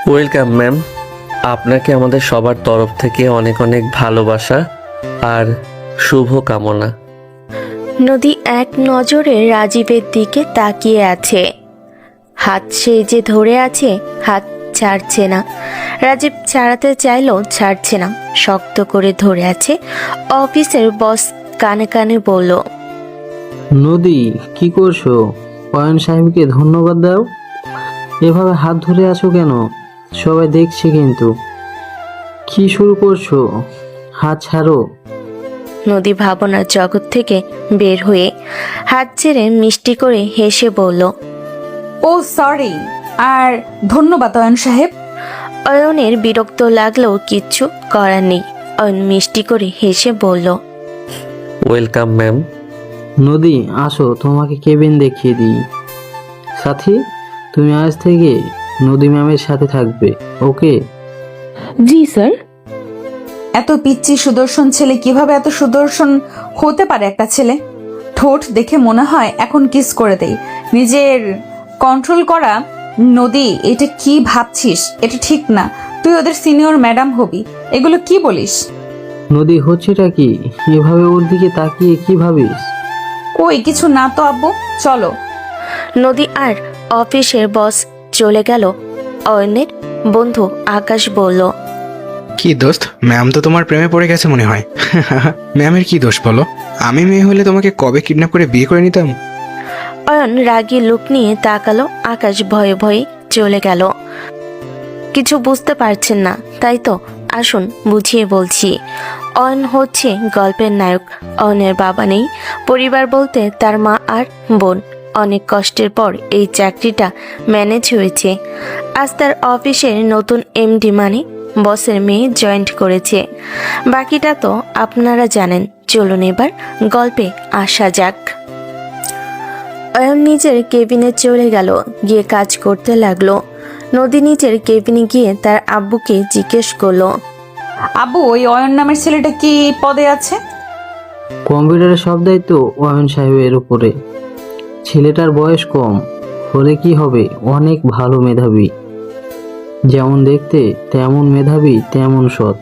Welcome ma'am, আপনাকে আমাদের সবার তরফ থেকে অনেক অনেক ভালোবাসা আর শুভ কামনা। নদী এক নজরে রাজীবের দিকে তাকিয়ে আছে। হাত সে যে ধরে আছে, হাত ছাড়ছে না। রাজীব ছাড়াতে চাইলেও ছাড়ছে না, শক্ত করে ধরে আছে। অফিসের বস কানে কানে বলল, নদী কি করছো? অয়ন সাহেবকে ধন্যবাদ দাও। এভাবে হাত ধরে আছো কেন? সবাই দেখছে কিন্তু। কি শুরু করছো? হাত ছাড়ো। নদী ভাবনার জগৎ থেকে বের হয়ে হাত ছেড়ে মিষ্টি করে হেসে বলল, ও সরি, আর ধন্যবাদ অয়ন সাহেব। অয়নের বিরক্ত লাগলেও কিচ্ছু করার নেই। অয়ন মিষ্টি করে হেসে বলল, ওয়েলকাম ম্যাম। নদী আসো, তোমাকে কেবিন দেখিয়ে দিই। সাথী, তুমি আজ থেকে নদী ম্যামের সাথে থাকবে, ওকে? জি স্যার। এত পিচ্চি সুদর্শন ছেলে কিভাবে এত সুদর্শন হতে পারে একটা ছেলে? ঠোঁট দেখে মনে হয় এখন কিস করে দেই। নিজের কন্ট্রোল করা। নদী, এটা কি ভাবছিস? এটা ঠিক না। তুই ওদের সিনিয়র ম্যাডাম হবি। এগুলো কি বলিস? নদী হচ্ছেটা কি? এভাবে ওর দিকে তাকিয়ে কি ভাবিস? কই কিছু না তো আব্বু, চলো। নদী আর অফিসের বস চলে গেল। অয়নের বন্ধু আকাশ বলল, কি দোস্ত, ম্যাম তো তোমার প্রেমে পড়ে গেছে মনে হয়। ম্যামের কি দোষ বলো? আমি মেয়ে হলে তোমাকে কবে কিডন্যাপ করে বিয়ে করে নিতাম। অয়ন রাগী লুক নিয়ে তাকালো। আকাশ ভয়ে ভয়ে চলে গেল। কিছু বুঝতে পারছেন না, তাই তো? আসুন বুঝিয়ে বলছি। অয়ন হচ্ছে গল্পের নায়ক। অয়নের বাবা নেই, পরিবার বলতে তার মা আর বোন। অনেক কষ্টের পর এই চাকরিটা ম্যানেজ হয়েছে। আজ তার অফিসের নতুন এমডি মানে বসের মেয়ে জয়েন্ট করেছে। বাকিটা তো আপনারা জানেন। চলুন এবার গল্পে আসা যাক। অয়ন নিজের কেবিনে চলে গেল, গিয়ে কাজ করতে লাগলো। নদী নিজের কেবিনে গিয়ে তার আব্বুকে জিজ্ঞেস করলো, আব্বু, ওই অয়ন নামের ছেলেটা কি পদে আছে? কম্পিউটারের সব দায়িত্ব অয়ন সাহেবের উপরে। ছেলেটার বয়স কম হলে কি হবে, অনেক ভালো মেধাবী। যেমন দেখতে তেমন মেধাবী, তেমন সৎ।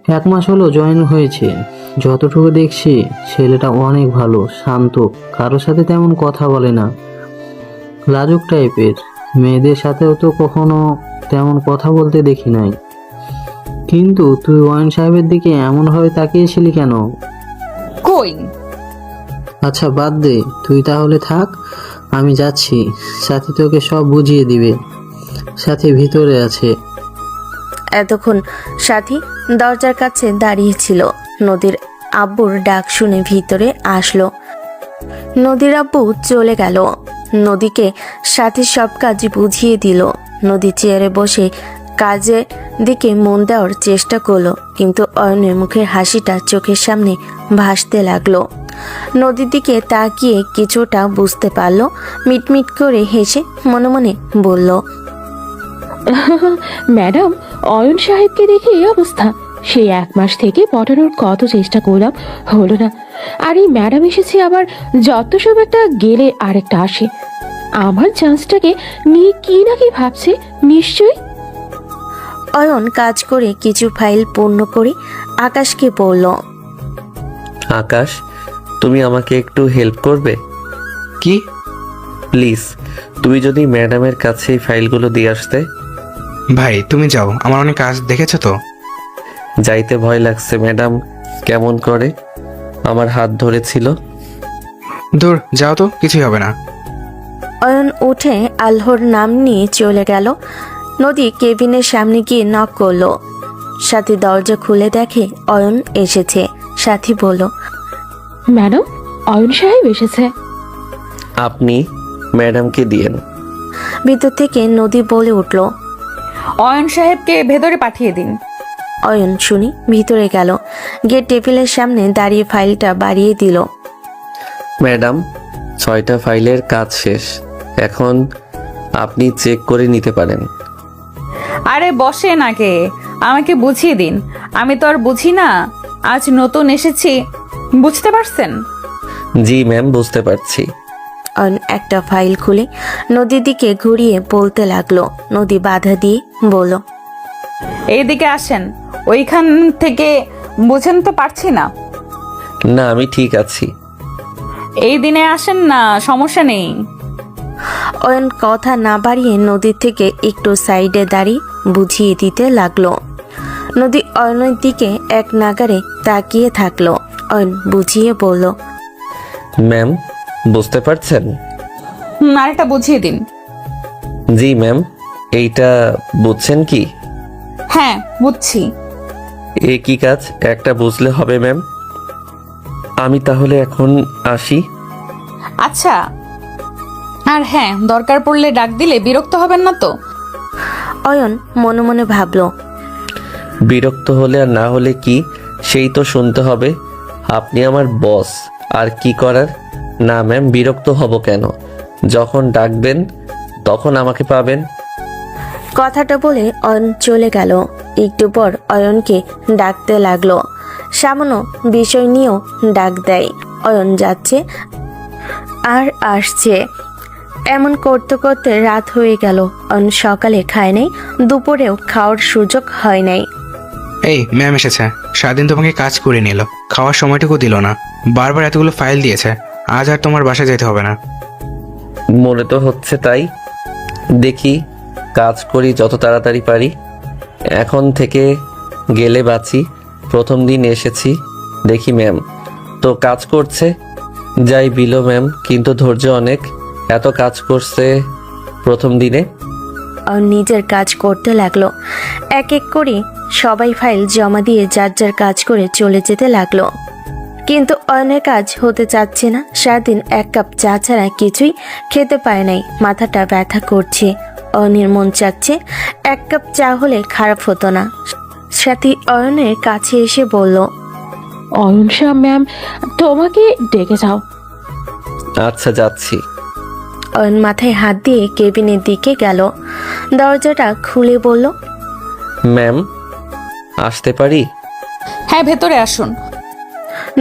1 মাস হলো জয়েন হয়েছে। যতটুকু দেখছি ছেলেটা অনেক ভালো, শান্ত, কারোর সাথে তেমন কথা বলে না, লাজুক টাইপের। মেয়েদের সাথেও তো কখনো তেমন কথা বলতে দেখি নাই। কিন্তু তুই অয়ন সাহেবের দিকে এমনভাবে তাকিয়েছিলি কেন? কই? আচ্ছা বাদ দে, তুই তাহলে থাক, আমি যাচ্ছি। সাথী তোকে সব বুঝিয়ে দিবে। সাথী ভিতরে আছে। এতক্ষণ সাথী দরজার কাছে দাঁড়িয়েছিল। নদীর আব্বুর ডাক শুনে ভিতরে আসলো। নদীর আব্বু চলে গেল। নদীকে সাথী সব কাজ বুঝিয়ে দিল। নদী চেয়ারে বসে কাজের দিকে মন দেওয়ার চেষ্টা করলো, কিন্তু অয়নের মুখের হাসিটা চোখের সামনে ভাসতে লাগলো। নদীর দিকে তাকিয়ে কিছুটা বুঝতে পারলো। মিটমিট করে হেসে মনে মনে বলল, ম্যাডাম, অয়ন সাহেবকে দেখে এই অবস্থা। সেই 1 মাস থেকে পটানোর কত চেষ্টা করলাম, হলো না। আর এই ম্যাডাম এসেছে, আবার যত সব একটা গেলে আরেকটা আসে। আমার চান্সটাকে নিয়ে কি না কি ভাবছে নিশ্চয়ই। অয়ন কাজ করে কিছু ফাইল পূর্ণ করে আকাশকে বলল, আকাশ, তুমি আমাকে একটু হেল্প করবে কি? প্লিজ? তুমি যদি ম্যাডামের কাছে এই ফাইলগুলো দিয়ে আসতে। ভাই তুমি যাও, আমার অনেক কাজ দেখেছো তো। যাইতে ভয় লাগছে। ম্যাডাম কেমন করে আমার হাত ধরেছিল। দূর যাও তো, কিছুই হবে না। অয়ন উঠে আল্লাহর নাম নিয়ে চলে গেল। নদী কেবিনের সামনে গিয়ে নক করলো। সাথী দরজা খুলে দেখে অয়ন এসেছে। সাথী বলল, ম্যাডাম, অয়ন সাহেব এসেছে। আপনি ম্যাডামকে দিয়েন। ভিতর থেকে নদী বলে উঠল, অয়ন সাহেবকে ভেতরে পাঠিয়ে দিন। অয়ন শুনি ভিতরে গেল, গিয়ে টেবিলের সামনে দাঁড়িয়ে ফাইলটা বাড়িয়ে দিল। ম্যাডাম, 6টা ফাইলের কাজ শেষ। এখন আপনি চেক করে নিতে পারেন। আরে বসে নাকে, আমাকে বুঝিয়ে দিন। আমি তো আর বুঝি না, আজ নতুন এসেছি, বুঝতে পারছেন? জি ম্যাম, বুঝতে পারছি। অয়ন একটা ফাইল খুলে নদীর দিকে ঘুরিয়ে বলতে লাগলো। নদী বাধা দিয়ে বলল, এইদিকে আসেন, ওইখান থেকে বুঝেন তো পারছি না। না, আমি ঠিক আছি। এই দিনে আসেন না, সমস্যা নেই। অয়ন কথা না বাড়িয়ে নদীর থেকে একটু সাইডে দাঁড়িয়ে বুঝিয়ে দিতে লাগলো। নদী অয়নের দিকে এক নাগারে তাকিয়ে থাকলো। অয়ন বুঝিয়ে বলল, ম্যাম, বুঝতে পারছেন? আরেকটা বুঝিয়ে দিন। জি ম্যাম। এইটা বুঝছেন কি? হ্যাঁ, বুঝছি। এ কি কাজ? একটা বুঝলে হবে ম্যাম। আমি তাহলে এখন আসি। আচ্ছা, আর হ্যাঁ, দরকার পড়লে ডাক দিলে বিরক্ত হবেন না তো? অয়ন মনে মনে ভাবলো, বিরক্ত হলে আর না হলে কি, সেই তো শুনতে হবে। আপনি আমার বস, আর কি করার। না ম্যাম, বিরক্ত হব কেন? যখন ডাকবেন তখন আমাকে পাবেন। কথাটা বলে অয়ন চলে গেল। একটু পর অয়নকে ডাকতে লাগলো। সামান্য বিষয় নিয়েও ডাক দেয়। অয়ন যাচ্ছে আর আসছে। এমন করতে করতে রাত হয়ে গেল। অয়ন সকালে খায় নাই, দুপুরেও খাওয়ার সুযোগ হয় নাই। এই ম্যাম এসেছে। সারাদিন তোমাকে কাজ করে নিল, খাওয়ার সময়টুকু দিল না, বারবার এতগুলো ফাইল দিয়েছে। আজ আর তোমার বাসায় যেতে হবে না। মনে তো হচ্ছে তাই। দেখি কাজ করি যত তাড়াতাড়ি পারি। এখন থেকে গেলে বাঁচি। প্রথম দিন এসেছি, দেখি ম্যাম তো কাজ করছে। যাই বিলো ম্যাম, কিন্তু ধৈর্য অনেক। এত কাজ করছে প্রথম দিনে। অয়ন নিজের কাজ করতে লাগলো। এক এক করে সবাই ফাইল জমা দিয়ে যার যার কাজ করে চলে যেতে লাগলো। কিন্তু অয়নের কাজ হতে চাচ্ছে না। সারাদিন এক কাপ চা ছাড়া কিছুই খেতে পায় নাই। মাথাটা ব্যথা করছে। অয়নের মন চাচ্ছে এক কাপ চা হলে খারাপ হতো না। সাথী অয়নের কাছে এসে বলল, অয়ন শাহ ম্যাম তোমাকে ডেকে যাও। আচ্ছা, যাচ্ছি। অয়ন মাথায় হাত দিয়ে কেবিনের দিকে গেল। দরজাটা খুলে বলল, ম্যাম, আসতে পারি? হ্যাঁ, ভেতরে আসুন।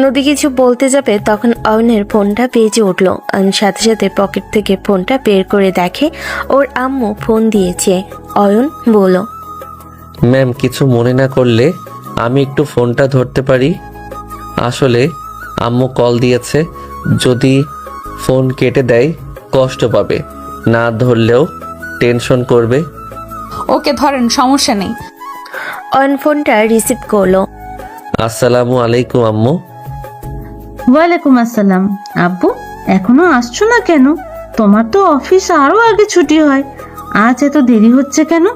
নদী কিছু বলতে যাবে তখন অয়নের ফোনটা বেজে উঠল। অয়ন সাথে সাথে পকেট থেকে ফোনটা বের করে দেখে ওর আম্মু ফোন দিয়েছে। অয়ন বলল, ম্যাম, কিছু মনে না করলে আমি একটু ফোনটা ধরতে পারি? আসলে আম্মু কল দিয়েছে। যদি ফোন কেটে দেয় কষ্ট পাবে, না ধরলেও টেনশন করবে। ওকে, ধরেন, সমস্যা নেই। অয়ন ফোনটা রিসিভ করলো। আসসালামু আলাইকুম আম্মু। ওয়ালাইকুম আসসালাম। আব্বু, এখনো আসছো না কেন? তোমার তো অফিস আরো আগে ছুটি হয়, আজ এত দেরি হচ্ছে কেন?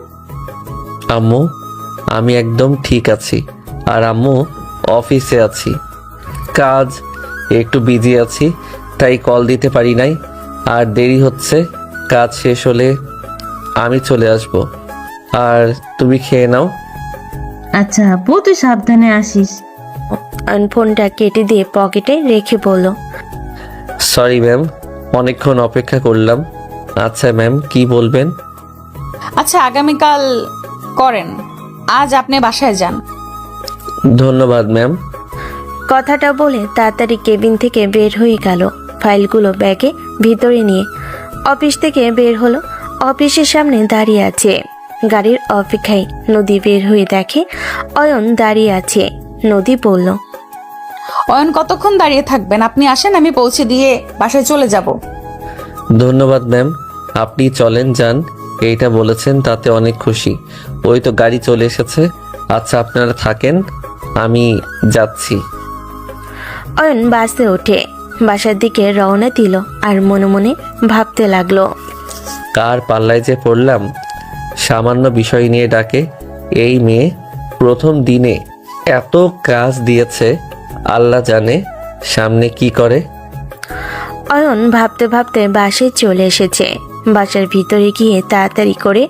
আম্মু, আমি একদম ঠিক আছি। আর আম্মু, অফিসে আছি, কাজ একটু বিজি আছি, তাই কল দিতে পারি নাই। আর দেরি হচ্ছে, কাজ শেষ হলে আমি চলে আসব। আর তুমি খেয়ে নাও। আচ্ছা আব্বু, তুই সাবধানে আসিস। অয়ন ফোনটা কেটে দিয়ে পকেটে রেখে বলল, সরি ম্যাম, অনেকক্ষণ অপেক্ষা করলাম। আচ্ছা ম্যাম, কি বলবেন? আচ্ছা, আগামীকাল করেন, আজ আপনি বাসায় যান। ধন্যবাদ ম্যাম। কথাটা বলে তাড়াতাড়ি কেবিন থেকে বের হয়ে গেল। ফাইলগুলো ব্যাগে ভিতরে নিয়ে অফিস থেকে বের হলো। অফিসের সামনে দাঁড়িয়ে আছে। গাড়ির অপেক্ষায় নদী বের হয়ে দেখে অয়ন দাঁড়িয়ে আছে। নদী বলল, অয়ন, কতক্ষণ দাঁড়িয়ে থাকবেন? আপনি আসেন, আমি পৌঁছে দিয়ে বাসায় চলে যাব। ধন্যবাদ ম্যাম, আপনি চলেন যান। এইটা বলেছেন তাতে অনেক খুশি। ওই তো গাড়ি চলে এসেছে। আচ্ছা, আপনারা থাকেন, আমি যাচ্ছি। অয়ন বাসে ওঠে বাসার দিকে রওনা দিল। আর মনে মনে ভাবতে লাগলো, কার পাল্লায় যে পড়লাম। সামান্য বিষয় নিয়ে ডাকে। এই মেয়ে প্রথম দিনে এত কাজ দিয়েছে, আল্লাহ জানে সামনে কি করে। অয়ন ভাবতে ভাবতে বাসে চলে এসেছে। বাসার ভিতরে গিয়ে তাড়াতাড়ি করে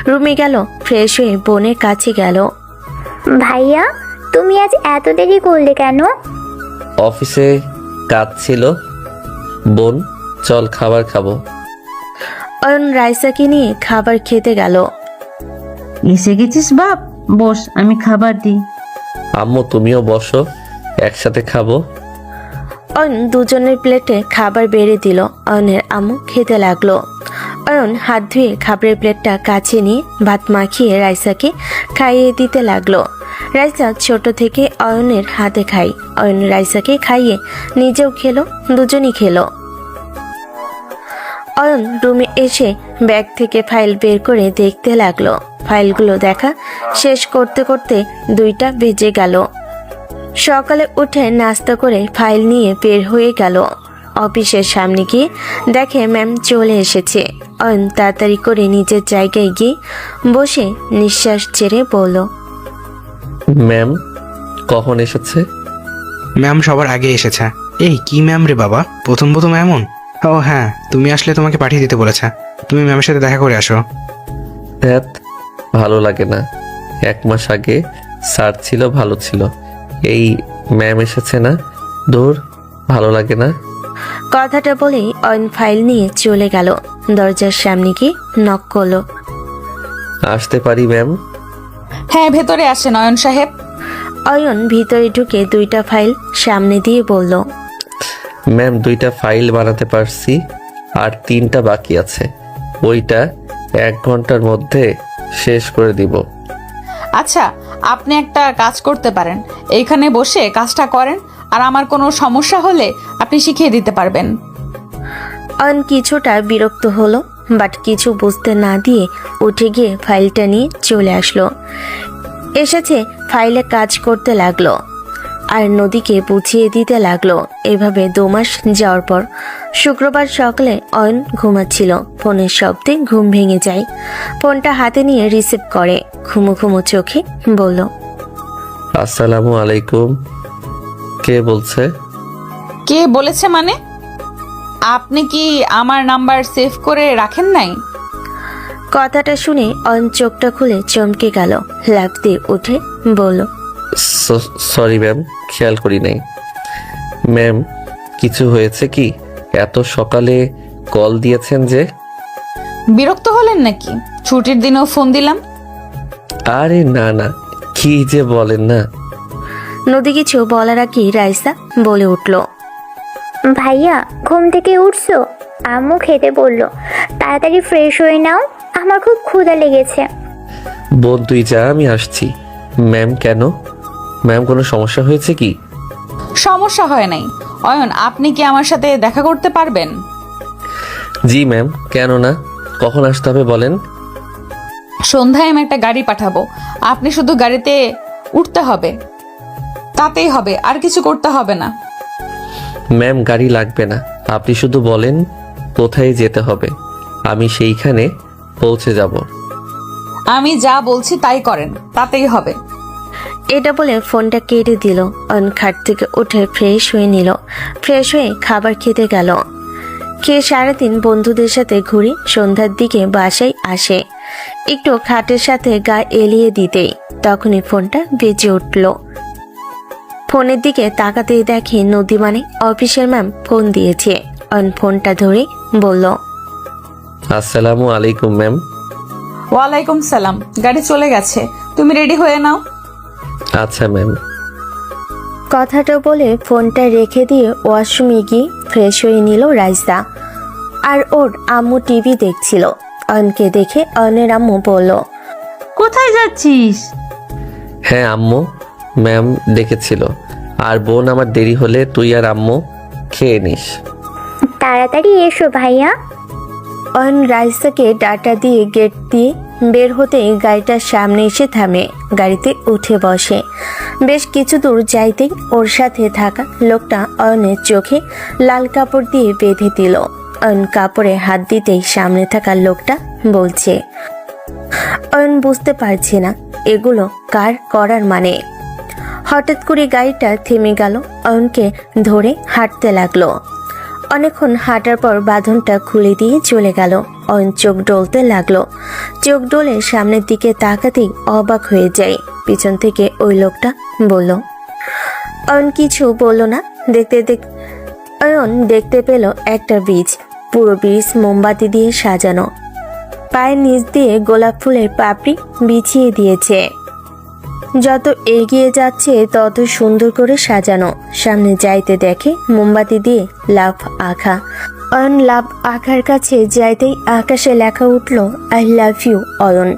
রুমে গেল। ফ্রেশ হয়ে বোনের কাছে গেল। ভাইয়া, তুমি আজ এত দেরি করলে কেন? অফিসে কাজ ছিল। বোন, চল খাবার খাবো। অয়ন রাইসাকে নিয়ে খাবার খেতে গেল। এসে গেছিস বাপ, বস, আমি খাবার দিই। আম্মু, তুমিও বসো, একসাথে খাবো। অয়ন দুজনের প্লেটে খাবার বেড়ে দিল। অয়নের আম্মু খেতে লাগলো। অয়ন হাত ধুয়ে খাবারের প্লেটটা কাছে নিয়ে ভাত মাখিয়ে রাইসাকে খাইয়ে দিতে লাগলো। রাইসা ছোট থেকে অয়নের হাতে খায়। অয়ন রাইসাকে খাইয়ে নিজেও খেলো, দুজনই খেলো। অয়ন রুমে এসে ব্যাগ থেকে ফাইল বের করে দেখতে লাগলো। ফাইলগুলো দেখা শেষ করতে করতে 2টা বেজে গেল। সকালে উঠে নাস্তা করে ফাইল নিয়ে বের হয়ে গেল। অফিসের সামনে গিয়ে দেখে ম্যাম চলে এসেছে। অয়ন তাড়াতাড়ি করে নিজের জায়গায় গিয়ে বসে নিঃশ্বাস ছেড়ে বলল, ম্যাম কখন এসেছে? ম্যাম সবার আগে এসেছে। এই কি ম্যাম রে বাবা, প্রথম প্রথম এমন? ও হ্যাঁ, তুমি আসলে তোমাকে পাঠিয়ে দিতে বলেছে। তুমি ম্যামের সাথে দেখা করে আসো। ধ্যাত, ভালো লাগে না। 1 মাস আগে স্যার ছিল, ভালো ছিল। এই ম্যাম এসেছে না, দূর, ভালো লাগে না। কথাটা বলেই অয়ন ফাইল নিয়ে চলে গেল। দরজার সামনে গিয়ে নক করলো। আসতে পারি ম্যাম? হ্যাঁ, ভেতরে আসেন অয়ন সাহেব। অয়ন ভিতরে ঢুকে 2টা ফাইল সামনে দিয়ে বলল, ম্যাম 2টা ফাইল বানাতে পারছি, আর 3টা বাকি আছে। ওইটা 1 ঘন্টার মধ্যে শেষ করে দিব। আচ্ছা, আপনি একটা কাজ করতে পারেন, এইখানে বসে কাজটা করেন, আর আমার কোনো সমস্যা হলে আপনি শিখিয়ে দিতে পারবেন। অয়ন কিছুটা বিরক্ত হলো, বাট কিছু বুঝতে না দিয়ে উঠে গিয়ে ফাইলটা নিয়ে চলে আসলো। এসেছে ফাইলে কাজ করতে লাগলো আর নদীকে বুঝিয়ে দিতে লাগলো। এভাবে 2 মাস যাওয়ার পর শুক্রবার সকালে অয়ন ঘুমাচ্ছিল। ফোনের শব্দে ঘুম ভেঙে যায়। ফোনটা হাতে নিয়ে রিসিভ করে ঘুমো ঘুমো চোখে বলল, আসসালামু আলাইকুম। কে বলছে? কে বলেছে মানে? আপনি কি আমার নাম্বার সেভ করে রাখেন নাই? কথাটা শুনে অয়ন চোখটা খুলে চমকে গেল। লাফ দিয়ে উঠে বলল, সরি ম্যাম, খেয়াল করি নাই। ম্যাম কিছু হয়েছে কি? এত সকালে কল দিয়েছেন যে? বিরক্ত হলেন নাকি? ছুটির দিনেও ফোন দিলাম। আরে না না, কি যে বলেন না। নদী কিছু বলার আগে রাইসা বলে উঠল, ভাইয়া ঘুম থেকে উঠছো? আম্মু খেতে বললো, তাড়াতাড়ি ফ্রেশ হয়ে নাও, আমার খুব ক্ষুধা লেগেছে। বোন তুই যা, আমি আসছি। ম্যাম কেন? ম্যাম কোনো সমস্যা হয়েছে কি? সমস্যা হয় নাই। অয়ন, আপনি কি আমার সাথে দেখা করতে পারবেন? জি ম্যাম, কেন না? কখন আসতে হবে বলেন? সন্ধ্যায় আমি একটা গাড়ি পাঠাবো, আপনি শুধু গাড়িতে উঠতে হবে, তাতেই হবে, আর কিছু করতে হবে না। ম্যাম গাড়ি লাগবে না, আপনি শুধু বলেন কোথায় যেতে হবে, আমি সেইখানে পৌঁছে যাব। আমি যা বলছি তাই করেন, তাতেই হবে। এটা বলে ফোনটা কেটে দিল। অয়ন খাট থেকে উঠে ফ্রেশ হয়ে নিল। ফ্রেশ হয়ে খাবার খেতে গেল। খেয়ে সারাদিন বন্ধুদের সাথে ঘুরে সন্ধ্যার দিকে বাসায় আসে। একটু খাটের সাথে গা এলিয়ে দিতেই তখনই ফোনটা বেজে উঠল। ফোনের দিকে তাকাতেই দেখে নদী মানে অফিসের ম্যাম ফোন দিয়েছে। অয়ন ফোনটা ধরে বলল, আসসালামু আলাইকুম ম্যাম। ওয়ালাইকুম সালাম। গাড়ি চলে গেছে, তুমি রেডি হয়ে নাও। আচ্ছা ম্যাম। কথাটা বলে ফোনটা রেখে দিয়ে ওয়াশরুমে গিয়ে ফ্রেশ হয়ে নিল রাইসা। আর ওর আম্মু টিভি দেখছিল। অয়নকে দেখে অয়নের আম্মু বলল, কোথায় যাচ্ছিস? হ্যাঁ আম্মু, ম্যাম ডেকেছিল। আর বোন আমার দেরি হলে তুই আর আম্মু খেয়ে নিস। তাড়াতাড়ি এসো ভাইয়া। অয়ন রাইসাকে ডাটা দিয়ে গেট দিয়ে বের হতেই গাড়িটার সামনে এসে থামে। গাড়িতে উঠে বসে। বেশ কিছু দূর যাইতেই ওর সাথে থাকা লোকটা অয়নের চোখে লাল কাপড় দিয়ে বেঁধে দিল। অয়ন কাপড়ে হাত দিতেই সামনে থাকা লোকটা বলছে, অয়ন বুঝতে পারছে না এগুলো কার করার মানে। হঠাৎ করে গাড়িটা থেমে গেল। অয়নকে ধরে হাঁটতে লাগলো। অনেকক্ষণ হাঁটার পর বাঁধনটা খুলে দিয়ে চলে গেল। অয়ন চোখ ডলতে লাগলো। চোখ ডলে সামনের দিকে তাকাতেই অবাক হয়ে যায়। পিছন থেকে ওই লোকটা বলল। অয়ন কিছু বলল না। অয়ন দেখতে পেল একটা ব্রিজ। পুরো ব্রিজ মোমবাতি দিয়ে সাজানো। পায়ের নিচ দিয়ে গোলাপ ফুলের পাপড়ি বিছিয়ে দিয়েছে। যত এগিয়ে যাচ্ছে তত সুন্দর করে সাজানো। সামনে যাইতে দেখে মোমবাতি দিয়ে লাভ আঁকা। অয়ন লাভ আঁকার কাছে যাইতেই আকাশে লেখা উঠল I love you Ayan.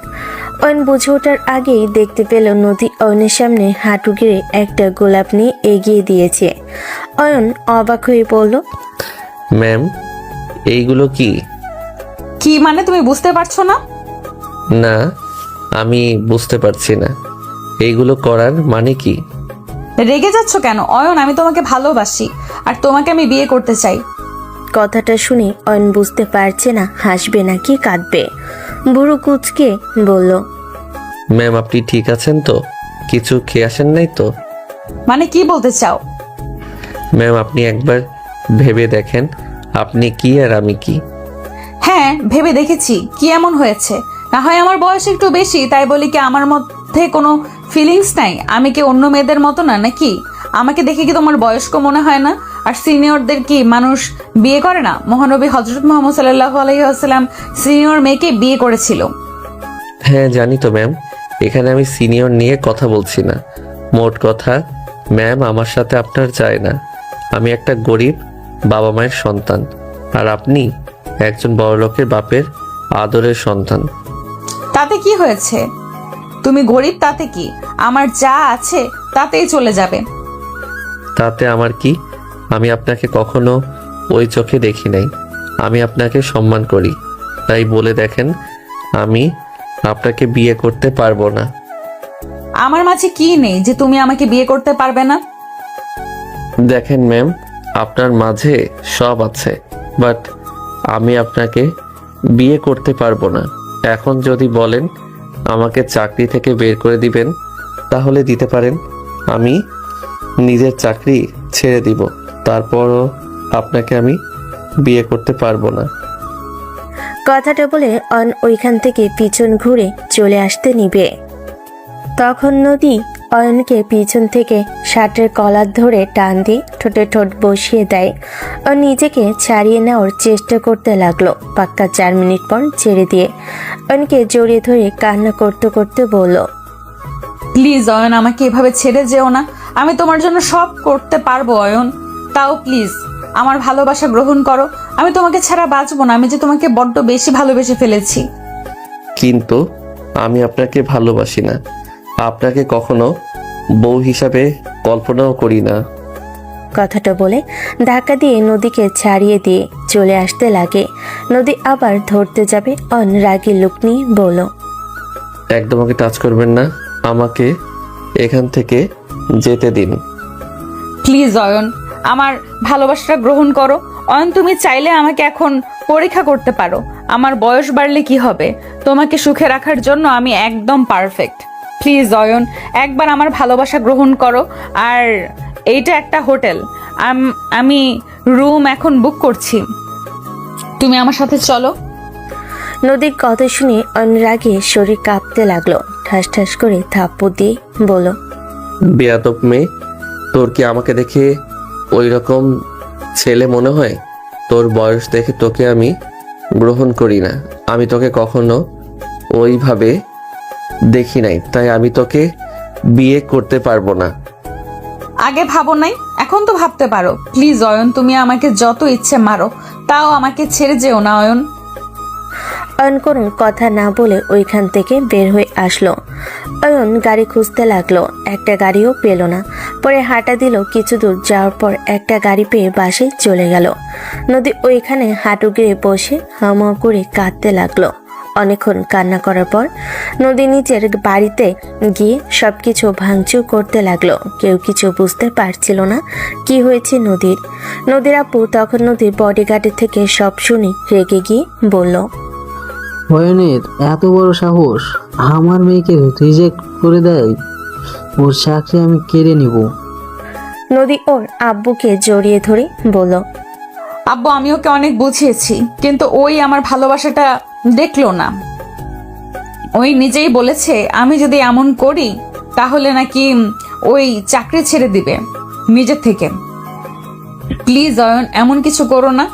Ayan বুঝে ওঠার আগেই দেখতে পেল নদী অয়নের সামনে হাঁটু গেড়ে একটা গোলাপ নিয়ে এগিয়ে দিয়েছে। অয়ন অবাক হয়ে বলল, ম্যাম, এইগুলো কি? কি মানে তুমি বুঝতে পারছো না? না, আমি বুঝতে পারছি না এইগুলো করার মানে কি। রেগে যাচ্ছ কেন অয়ন? আমি তোমাকে ভালোবাসি আর তোমাকে আমি বিয়ে করতে চাই। কথাটা শুনে অয়ন বুঝতে পারছে না হাসবে নাকি কাঁদবে। বুড়ো কুচকে বলল, ম্যাম, আপনি ঠিক আছেন তো? কিছু খেয়ে আসেন নাই তো? মানে কি বলতে চাও? ম্যাম, আপনি একবার ভেবে দেখেন আপনি কি আর আমি কি। হ্যাঁ, ভেবে দেখেছি। কি এমন হয়েছে? না হয় আমার বয়স একটু বেশি, তাই বলি কি আমার মধ্যে কোনো ফিলিংস নাই? আমি কি অন্য মেয়েদের মতো না নাকি? আমাকে দেখে কি তোমার বয়স্ক মনে হয় না? আর সিনিয়রদের কি মানুষ বিয়ে করে না? মহানবী হযরত মুহাম্মদ সাল্লাল্লাহু আলাইহি ওয়াসাল্লাম সিনিয়র মেয়েকে বিয়ে করেছিল। হ্যাঁ জানি তো ম্যাম, এখানে আমি সিনিয়র নিয়ে কথা বলছি না। মোট কথা ম্যাম, আমার সাথে আপনার যায় না। আমি একটা গরিব বাবা মায়ের সন্তান, আর আপনি একজন বড়লোকের বাপের আদরের সন্তান। তাতে কি হয়েছে? তুমি গরিব, তাতে কি? আমার যা আছে তাতেই চলে যাবে। তাতে আমার কি? আমি আপনাকে কখনো ওই চোখে দেখি নাই। আমি আপনাকে সম্মান করি, তাই বলে দেখেন আমি আপনাকে বিয়ে করতে পারবো না। আমার মাঝে কি নেই যে তুমি আমাকে বিয়ে করতে পারবে না? দেখেন ম্যাম, আপনার মাঝে সব আছে, বাট আমি আপনাকে বিয়ে করতে পারবো না। এখন যদি বলেন আমাকে চাকরি থেকে বের করে দিবেন তাহলে দিতে পারেন, আমি নিজের চাকরি ছেড়ে দিব। তারপরও আপনাকে আমি বিয়ে করতে পারবো না। কথাটা বলে অয়ন ওইখান থেকে পিছন ঘুরে চলে আসতে নিবে। তখন নদী অয়নকে পিছন থেকে শার্টের কলার ধরে টান দিয়ে ঠোঁটে ঠোঁট বসিয়ে দেয় ও নিজেকে ছাড়িয়ে নেওয়ার চেষ্টা করতে লাগলো। পাক্কা 4 মিনিট পর ছেড়ে দিয়ে অয়নকে জড়িয়ে ধরে কান্না করতে করতে বলল, প্লিজ অয়ন, আমাকে এভাবে ছেড়ে যেও না। আমি তোমার জন্য সব করতে পারবো অয়ন, তাও প্লিজ আমার ভালোবাসা গ্রহণ করো। আমি তোমাকে ছাড়া বাঁচবো না। আমি যে তোমাকে বড্ড বেশি ভালোবেসে ফেলেছি। কিন্তু আমি আপনাকে ভালোবাসি না, আপনাকে কখনো বউ হিসাবে কল্পনাও করি না। কথাটা বলে ধাক্কা দিয়ে নদীকে ছাড়িয়ে দিয়ে চলে আসতে লাগে। নদী আবার ধরতে যাবে, অয়ন রাগী লুক নিয়ে বলল, একদম আমাকে টাচ করবেন না, আমাকে এখান থেকে যেতে দিন। প্লিজ অয়ন, আমার ভালোবাসাটা গ্রহণ করো। অয়ন, তুমি চাইলে আমাকে এখন পরীক্ষা করতে পারো। আমার বয়স বাড়লে কি হবে? তোমাকে সুখে রাখার জন্য আমি একদম পারফেক্ট। প্লিজ অয়ন, একবার আমার ভালোবাসা গ্রহণ করো। আর এইটা একটা হোটেল, আমি রুম এখন বুক করছি। তুমি আমার সাথে চলো। নদীর কথা শুনে অয়ন রাগে শরীর কাঁপতে লাগলো। ঠাস ঠাস করে থাপ্পড় দিয়ে বলল, বেয়াদব মেয়ে, তোর কি আমাকে দেখে ওই রকম ছেলে মনে হয়? তোর বয়স দেখে তোকে আমি গ্রহণ করি না। আমি তোকে কখনো ওইভাবে দেখি নাই, তাই আমি তোকে বিয়ে করতে পারবো না। আগে ভাবো নাই, এখন তো ভাবতে পারো। প্লিজ অয়ন, তুমি আমাকে যত ইচ্ছে মারো, তাও আমাকে ছেড়ে যেও না অয়ন। অয়ন কোনো কথা না বলে ওইখান থেকে বের হয়ে আসলো। অয়ন গাড়ি খুঁজতে লাগলো, একটা গাড়িও পেল না। পরে হাঁটা দিল, কিছু দূর যাওয়ার পর একটা গাড়ি পেয়ে বাসে চলে গেল। নদী ওইখানে হাঁটু গেড়ে বসে হাওয়া করে কাঁদতে লাগলো। অনেকক্ষণ কান্না করার পর নদী নিজের বাড়িতে গিয়ে সবকিছু ভাঙচুর করতে লাগলো। কেউ কিছু বুঝতে পারছিল না কি হয়েছে নদীর আপু তখন নদীর বডিগার্ডের থেকে সব শুনে রেগে গিয়ে বলল, অয়নের এত বড় সাহস, আমার মেয়েকে রিজেক্ট করে দেয়। ওর চাকরি আমি কেড়ে নিব। নদী ওর আব্বুকে জড়িয়ে ধরে বলল, আব্বু, আমি ওকে অনেক বুঝিয়েছি, কিন্তু ওই আমার ভালোবাসাটা দেখলো না। ওই নিজেই বলেছে আমি যদি এমন করি তাহলে নাকি ওই চাকরি ছেড়ে দিবে নিজের থেকে। প্লিজ অয়ন, এমন কিছু করো না।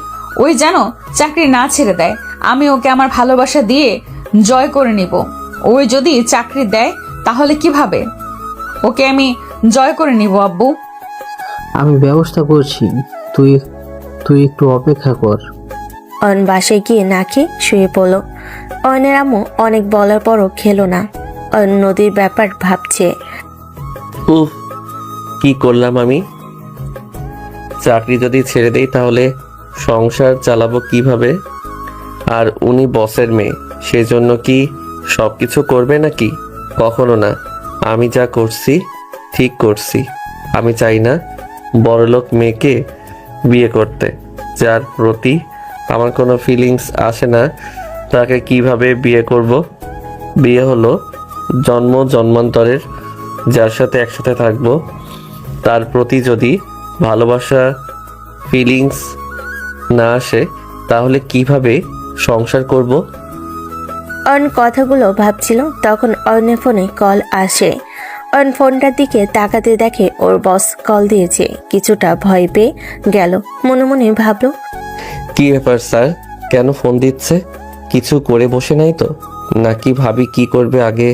ওই যেন চাকরি না ছেড়ে দেয়। আমি ওকে আমার ভালোবাসা দিয়ে জয় করে নিব। ওই যদি চাকরি দেয় তাহলে কিভাবে? ওকে আমি জয় করে নিব আব্বু। আমি ব্যবস্থা করছি, তুই তুই একটু অপেক্ষা কর। অয়ন বাসায় গিয়ে না খেয়ে শুয়ে পড়ল। অয়নের আম্মু অনেক বলার পরও খেলো না। অয়ন নদীর ব্যাপার ভাবছে। উফ, কি করলাম আমি? চাকরি যদি ছেড়ে দেই তাহলে সংসার চালাবো কিভাবে? আর উনি বসের মেয়ে, সেজন্য কি সব কিছু করবে নাকি? কখনো না। আমি যা করছি ঠিক করছি। আমি চাই না বড়লোক মেয়েকে বিয়ে করতে, যার প্রতি আমার কোনো ফিলিংস আসে না। তাকে কিভাবে বিয়ে করব? বিয়ে হলো জন্মান্তরের, যার সাথে একসাথে থাকবো, তার প্রতি যদি ভালোবাসা ফিলিংস না আসে তাহলে কিভাবে সংসার করব? অয়ন কথাগুলো ভাবছিল, তখন অয়নের ফোনে কল আসে। অয়ন ফোনটার দিকে তাকাতে দেখে ওর বস কল দিয়েছে। কিছুটা ভয় পেয়ে গেল। মনে মনে ভাবলো, কি ব্যাপার স্যার, কেন ফোন দিচ্ছে? কিছু করে বসে নাই তো? নাকি ভাবি কি করবে? আগে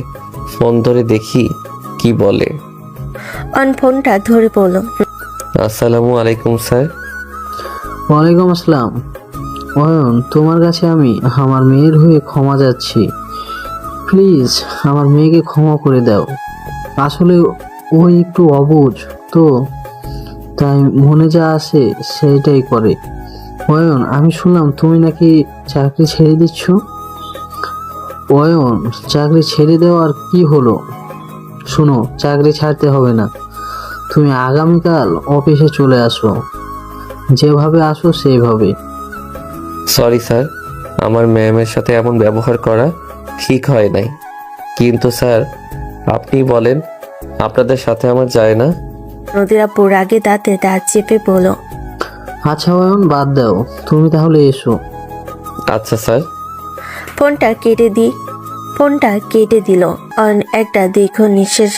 ফোন ধরে দেখি কি বলে। অয়ন ফোনটা ধরে পড়ল। আসসালামু আলাইকুম স্যার। ওয়ালাইকুম আসসালাম। অয়ন, তোমার কাছে আমি আমার মেয়ের হয়ে ক্ষমা যাচ্ছি। প্লিজ আমার মেয়েকে ক্ষমা করে দাও। আসলে ও একটু অবুঝ তো, তাই মনে যা আসে সেটাই করে। অয়ন, আমি শুনলাম তুমি নাকি চাকরি ছেড়ে দিচ্ছ। অয়ন, চাকরি ছেড়ে দেওয়ার কি হলো? শোনো, চাকরি ছাড়তে হবে না। তুমি আগামীকাল অফিসে চলে আসো, যেভাবে আসো সেইভাবে। সরি স্যার, আমার ম্যামের সাথে এমন ব্যবহার করা ঠিক হয় নাই। কিন্তু স্যার আপনি বলেন, আপনাদের সাথে আমার যায় না? নদীর আপু রাগে দাঁতে দাঁত চেপে বলল, আচ্ছা অয়ন, বাদ দাও, তুমি তাহলে এসো। আচ্ছা স্যার। ফোনটা কেটে দিল। অয়ন একটা দীর্ঘ নিঃশ্বাস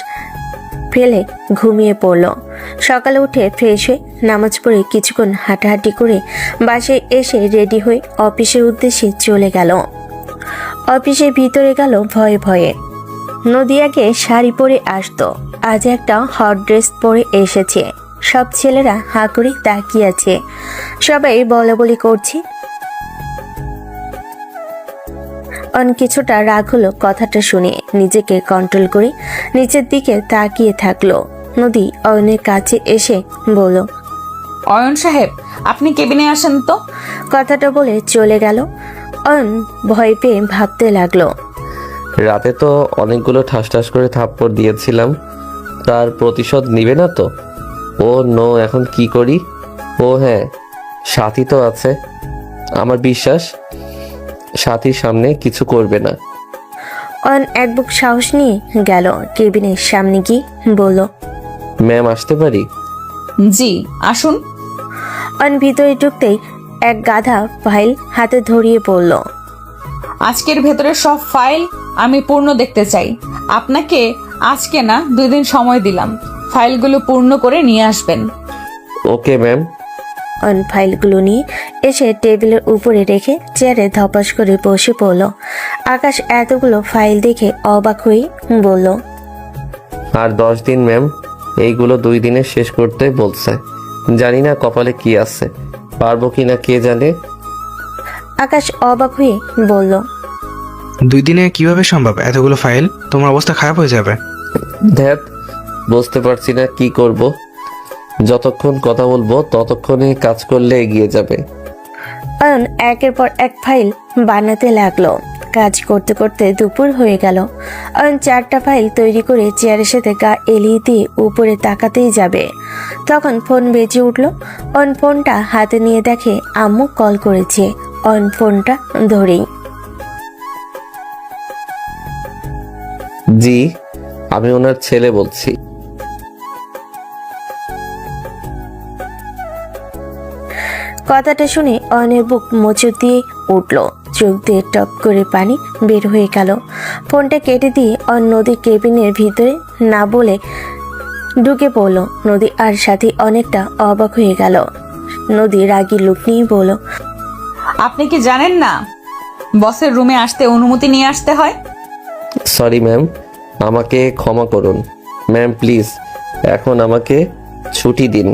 ফেলে ঘুমিয়ে পড়ল। সকালে উঠে ফ্রেশ হয়ে নামাজ পড়ে কিছুক্ষণ হাঁটাহাঁটি করে বাসায় এসে রেডি হয়ে অফিসের উদ্দেশ্যে চলে গেল। অফিসের ভিতরে গেল ভয়ে ভয়ে। নদিয়াকে শাড়ি পরে আসতো, আজ একটা হট ড্রেস পরে এসেছে। সব ছেলেরা হাঁ করে তাকিয়ে আছে, সবাই বলাবলি করছে। কিছুটা রাগ হলো কথাটা শুনে। নিজেকে কন্ট্রোল করে নিচের দিকে তাকিয়ে থাকলো। নদী অয়নের কাছে এসে বলল, অয়ন সাহেব, আপনি কেবিনে আসেন তো। কথাটা বলে চলে গেল। অয়ন ভয় পেয়ে ভাবতে লাগলো, রাতে তো অনেকগুলো ঠাস ঠাস করে থাপ্পড় দিয়েছিলাম, তার প্রতিশোধ নিবে না তো? ও নো, এখন কি করি? ও হ্যাঁ, সাথী তো আছে। আমার বিশ্বাস সাথীর সামনে কিছু করবে না। অয়ন এক বুক সাহস নিয়ে গেল কেবিনের সামনে গিয়ে বলল, ম্যাম আসতে পারি? জি আসুন। অয়ন ভিতরে ঢুকতেই এক গাধা ফাইল হাতে ধরিয়ে পড়ল। আজকের ভেতরে সব ফাইল আমি পূর্ণ দেখতে চাই। আপনাকে আজকে না 2 দিন সময় দিলাম, ফাইলগুলো পূর্ণ করে নিয়ে আসবেন। Okay ma'am. অয়ন ফাইলগুলো নিয়ে এসে টেবিলের উপরে রেখে চেয়ারে ধপাস করে বসে পড়ল। আকাশ এতগুলো ফাইল দেখে অবাক হয়ে বলল, আর 10 দিন ম্যাম, এইগুলো 2 দিনে শেষ করতে বলছে। জানি না কপালে কি আছে, পারবো কিনা কে জানে। আকাশ অবাক হয়ে বলল, 2 দিনে কিভাবে সম্ভব? এতগুলো ফাইল, তোমার অবস্থা খারাপ হয়ে যাবে। ধ্যাত, বুঝতে পারছি না কি করব। যতক্ষণ কথা বলবো ততক্ষণে কাজ করলে এগিয়ে যাবে। অয়ন একের পর এক ফাইল বানাতে লাগলো। কাজ করতে করতে দুপুর হয়ে গেল। অয়ন 4টা ফাইল তৈরি করে চেয়ারের সাথে গা এলিয়ে দিয়ে উপরে তাকাতেই যাবে, তখন ফোন বেজে উঠল। অয়ন ফোনটা হাতে নিয়ে দেখে আম্মু কল করেছে। অয়ন ফোনটা ধরেই, জি, আমি ওনার ছেলে বলছি। কথাটা শুনে অয়নের বুক মোচড় দিয়ে উঠল, চোখ দিয়ে টপ করে পানি বের হয়ে গেল। ফোনটা কেটে দিয়ে অয়ন নদীর কেবিনের ভিতরে না বলে ঢুকে পড়ল। নদী আর সাথে অনেকটা অবাক হয়ে গেল। নদী রাগী লুক নিয়ে বলল, আপনি কি জানেন না বসের রুমে আসতে অনুমতি নিয়ে আসতে হয়? সরি ম্যাম, আমাকে ক্ষমা করুন। ম্যাম প্লিজ এখন আমাকে ছুটি দিন।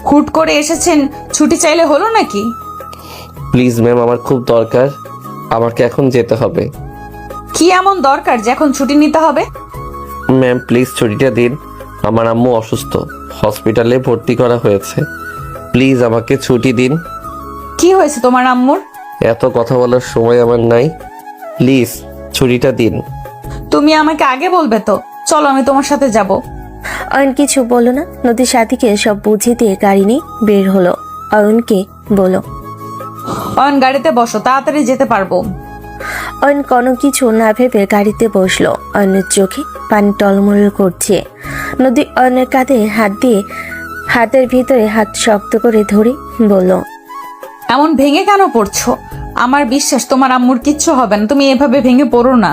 হুট করে এসেছেন, ছুটি চাইলে হলো নাকি? প্লিজ ম্যাম আমার খুব দরকার, আমাকে এখন যেতে হবে। কি এমন দরকার যে এখন ছুটি নিতে হবে? ম্যাম প্লিজ ছুটিটা দিন, আমার আম্মু অসুস্থ, হসপিটালে ভর্তি করা হয়েছে, প্লিজ আমাকে ছুটি দিন। কি হয়েছে তোমার আম্মুর? এত কথা বলার সময় আমার নাই, প্লিজ ছুটিটা দিন। তুমি আমাকে আগে বলবে তো। চলো আমি তোমার সাথে যাব। অয়ন কিছু বলল না। নদীর সাথীকে সব বুঝিয়ে দিয়ে গাড়ি নিয়ে বের হলো। অয়নকে বলো। অয়ন গাড়িতে বসো, তাড়াতাড়ি যেতে পারবো। অয়ন কোনো কিছু না ভেবে গাড়িতে বসলো। অয়নের চোখে পানি টলমল করছে। নদী অয়নের কাঁধে হাত দিয়ে হাতের ভিতরে হাত শক্ত করে ধরে বলল, এমন ভেঙে কেন পড়ছো? আমার বিশ্বাস তোমার আম্মুর কিচ্ছু হবে না, তুমি এভাবে ভেঙে পড়ো না।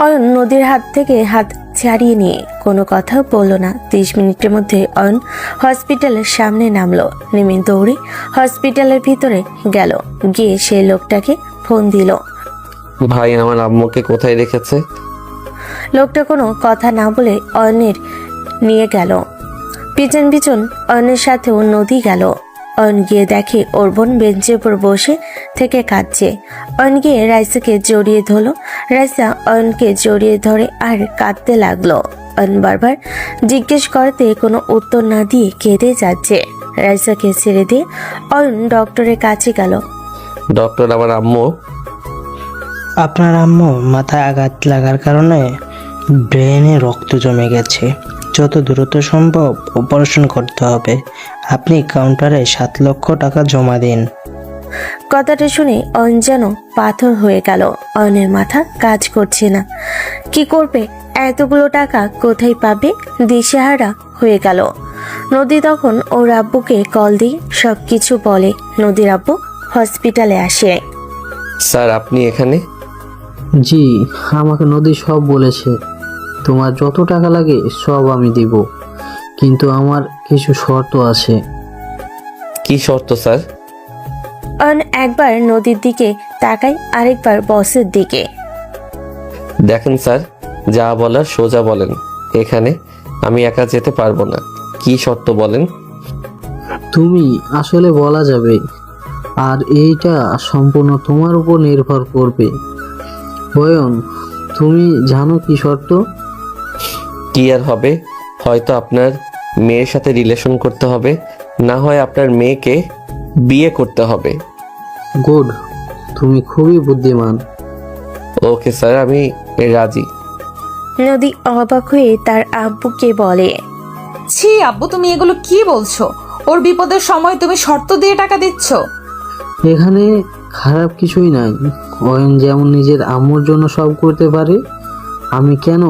অয়ন নদীর হাত থেকে হাত ছাড়িয়ে নিয়ে কোনো কথা বলল না। 30 মিনিটের মধ্যে অয়ন হসপিটালের সামনে নামলো। নেমে দৌড়ে হসপিটালের ভিতরে গেল। গিয়ে সেই লোকটাকে ফোন দিল। ভাই আমার আম্মুকে কোথায় রেখেছে? লোকটা কোনো কথা না বলে অয়নের নিয়ে গেল। পিছন পিছন অয়নের সাথেও নদী গেল। অয়ন গিয়ে দেখে ওর বোন বেঞ্চের উপর বসে থেকে কাঁদছে। অয়ন গিয়ে রাইসাকে জড়িয়ে ধরলো। রাইসা অয়নকে জড়িয়ে ধরে আর কাঁদতে লাগলো। অয়ন বারবার জিজ্ঞেস করতে কোনো উত্তর না দিয়ে কেঁদে যাচ্ছে। রাইসাকে ছেড়ে দিয়ে অয়ন ডক্টরের কাছে গেল। ডক্টর আমার আম্মু। আপনার আম্মু মাথায় আঘাত লাগার কারণে ব্রেনে রক্ত জমে গেছে, যত দ্রুত সম্ভব অপারেশন করতে হবে। আপনি কাউন্টারে 7 লক্ষ টাকা জমা দিন। কথাটা শুনে অয়ন যেন পাথর হয়ে গেল। অয়নের মাথা কাজ করছে না। কি করবে? এতগুলো টাকা কোথায় পাবে? দিশেহারা হয়ে গেল। নদী তখন ওর আব্বুকে কল দিয়ে সবকিছু বলে। নদীর আব্বু হসপিটালে আসে। স্যার আপনি এখানে? জি, আমাকে নদী সব বলেছে। তোমার যত টাকা লাগে সব আমি দিব, কিন্তু আমার কিছু শর্ত আছে। কি শর্ত স্যার? অয়ন একবার নদীর দিকে তাকায়, আরেকবার বসের দিকে। দেখেন স্যার, যা বলার সোজা বলেন, এখানে আমি একা যেতে পারবো না। কি শর্ত বলেন? তুমি আসলে বলা যাবে, আর এইটা সম্পূর্ণ তোমার উপর নির্ভর করবে। অয়ন, তুমি জানো কি শর্ত? কি আর হবে, হয়তো আপনার মেয়ের সাথে রিলেশন করতে হবে, না হয় আপনার মেয়েকে বিয়ে করতে হবে। গুড, তুমি খুবই বুদ্ধিমান। ওকে স্যার, আমি রাজি। নদী অবাক হয়ে তার আব্বুকে বলে, ছি আব্বু, তুমি এগুলো কি বলছো? ওর বিপদের সময় তুমি শর্ত দিয়ে টাকা দিচ্ছ? এখানে খারাপ কিছুই নাই। অয়ন যেমন নিজের আম্মুর জন্য সব করতে পারে, আমি কেন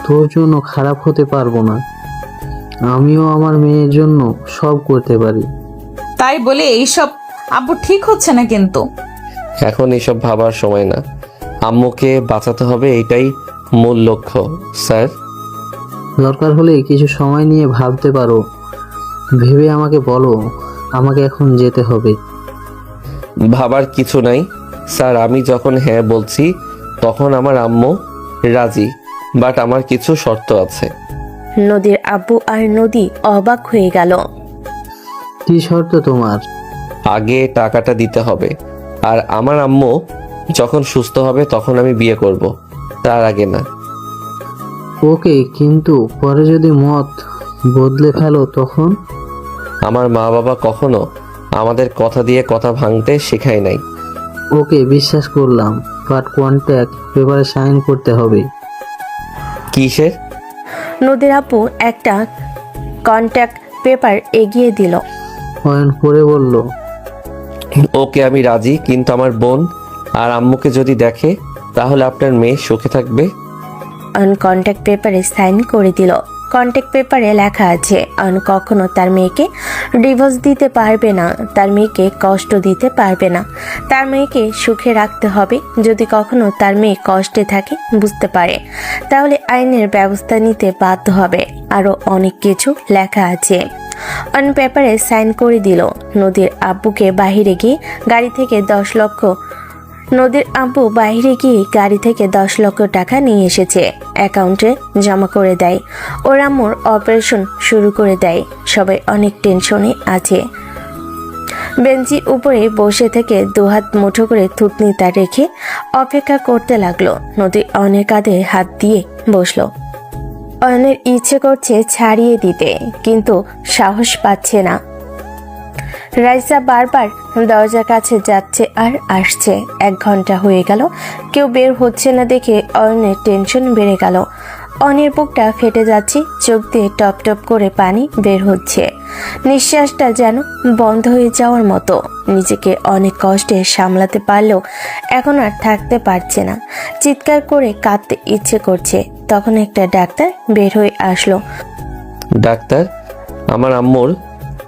তোর জন্য খারাপ হতে পারবো না? আমিও আমার মেয়ের জন্য সব করতে পারি। তাই বলে এইসব আব্বু ঠিক হচ্ছে না কিন্তু। এখন এসব ভাবার সময় না, আম্মুকে বাঁচাতে হবে, এটাই মূল লক্ষ্য স্যার। দরকার হলে কিছু সময় নিয়ে ভাবতে পারো, ভেবে আমাকে বলো। আমাকে এখন যেতে হবে। ভাবার কিছু নাই স্যার, আমি যখন হ্যাঁ বলছি তখন আমার আম্মু রাজি, বাট আমার কিছু শর্ত আছে। নদীর আব্বু আর নদী অবাক হয়ে গেল। কি শর্ত তোমার? আগে টাকাটা দিতে হবে, আর আমার আম্মু যখন সুস্থ হবে তখন আমি বিয়ে করব, তার আগে না। ওকে, কিন্তু পরে যদি মত বদলে ফেলো তখন? আমার মা বাবা কখনো আমাদের কথা দিয়ে কথা ভাঙতে শেখায় নাই। ওকে, বিশ্বাস করলাম, বাট কন্ট্যাক্ট পেপারে সাইন করতে হবে। কিসের? নদীর আব্বু একটা কন্ট্যাক্ট পেপার এগিয়ে দিল। অয়ন পড়ে বলল, ওকে আমি রাজি, কিন্তু আমার বোন আর আম্মুকে যদি দেখে তাহলে আপনার মেয়ে সুখে থাকবে। অয়ন কন্ট্যাক্ট পেপারে সাইন করে দিল। কন্ট্যাক্ট পেপারে লেখা আছে অয়ন কখনো তার মেয়েকে ডিভোর্স দিতে পারবে না, তার মেয়েকে কষ্ট দিতে পারবে না, তার মেয়েকে সুখে রাখতে হবে। যদি কখনো তার মেয়ে কষ্টে থাকে বুঝতে পারে, তাহলে আইনের ব্যবস্থা নিতে বাধ্য হবে। আরও অনেক কিছু লেখা আছে। অয়ন পেপারে সাইন করে দিল। নদীর আব্বুকে বাহিরে গিয়ে গাড়ি থেকে 10 লক্ষ নদীর আব্বু বাইরে গিয়ে গাড়ি থেকে 10 লক্ষ টাকা নিয়ে এসেছে, অ্যাকাউন্টে জমা করে দেয়। ওর আম্মুর অপারেশন শুরু করে দেয়। সবাই অনেক টেনশনে আছে। বেঞ্চি উপরে বসে থেকে দুহাত মুঠো করে থুতনিটা রেখে অপেক্ষা করতে লাগলো। নদী অনেক কাঁধে হাত দিয়ে বসলো। অয়নের ইচ্ছে করছে ছাড়িয়ে দিতে, কিন্তু সাহস পাচ্ছে না। রাইসা বারবার দরজার কাছে যাচ্ছে আর আসছে। 1 ঘন্টা হয়ে গেল, কেউ বের হচ্ছে না দেখে অয়নের টেনশন বেড়ে গেল। অয়নের বুকটা ফেটে যাচ্ছে, চোখ দিয়ে টপ টপ করে পানি বের হচ্ছে। নিঃশ্বাসটা যেন বন্ধ হয়ে যাওয়ার মতো। নিজেকে অনেক কষ্টে সামলাতে পারলেও এখন আর থাকতে পারছে না। চিৎকার করে কাঁদতে ইচ্ছে করছে। তখন একটা ডাক্তার বের হয়ে আসলো। ডাক্তার, আমার আম্মুর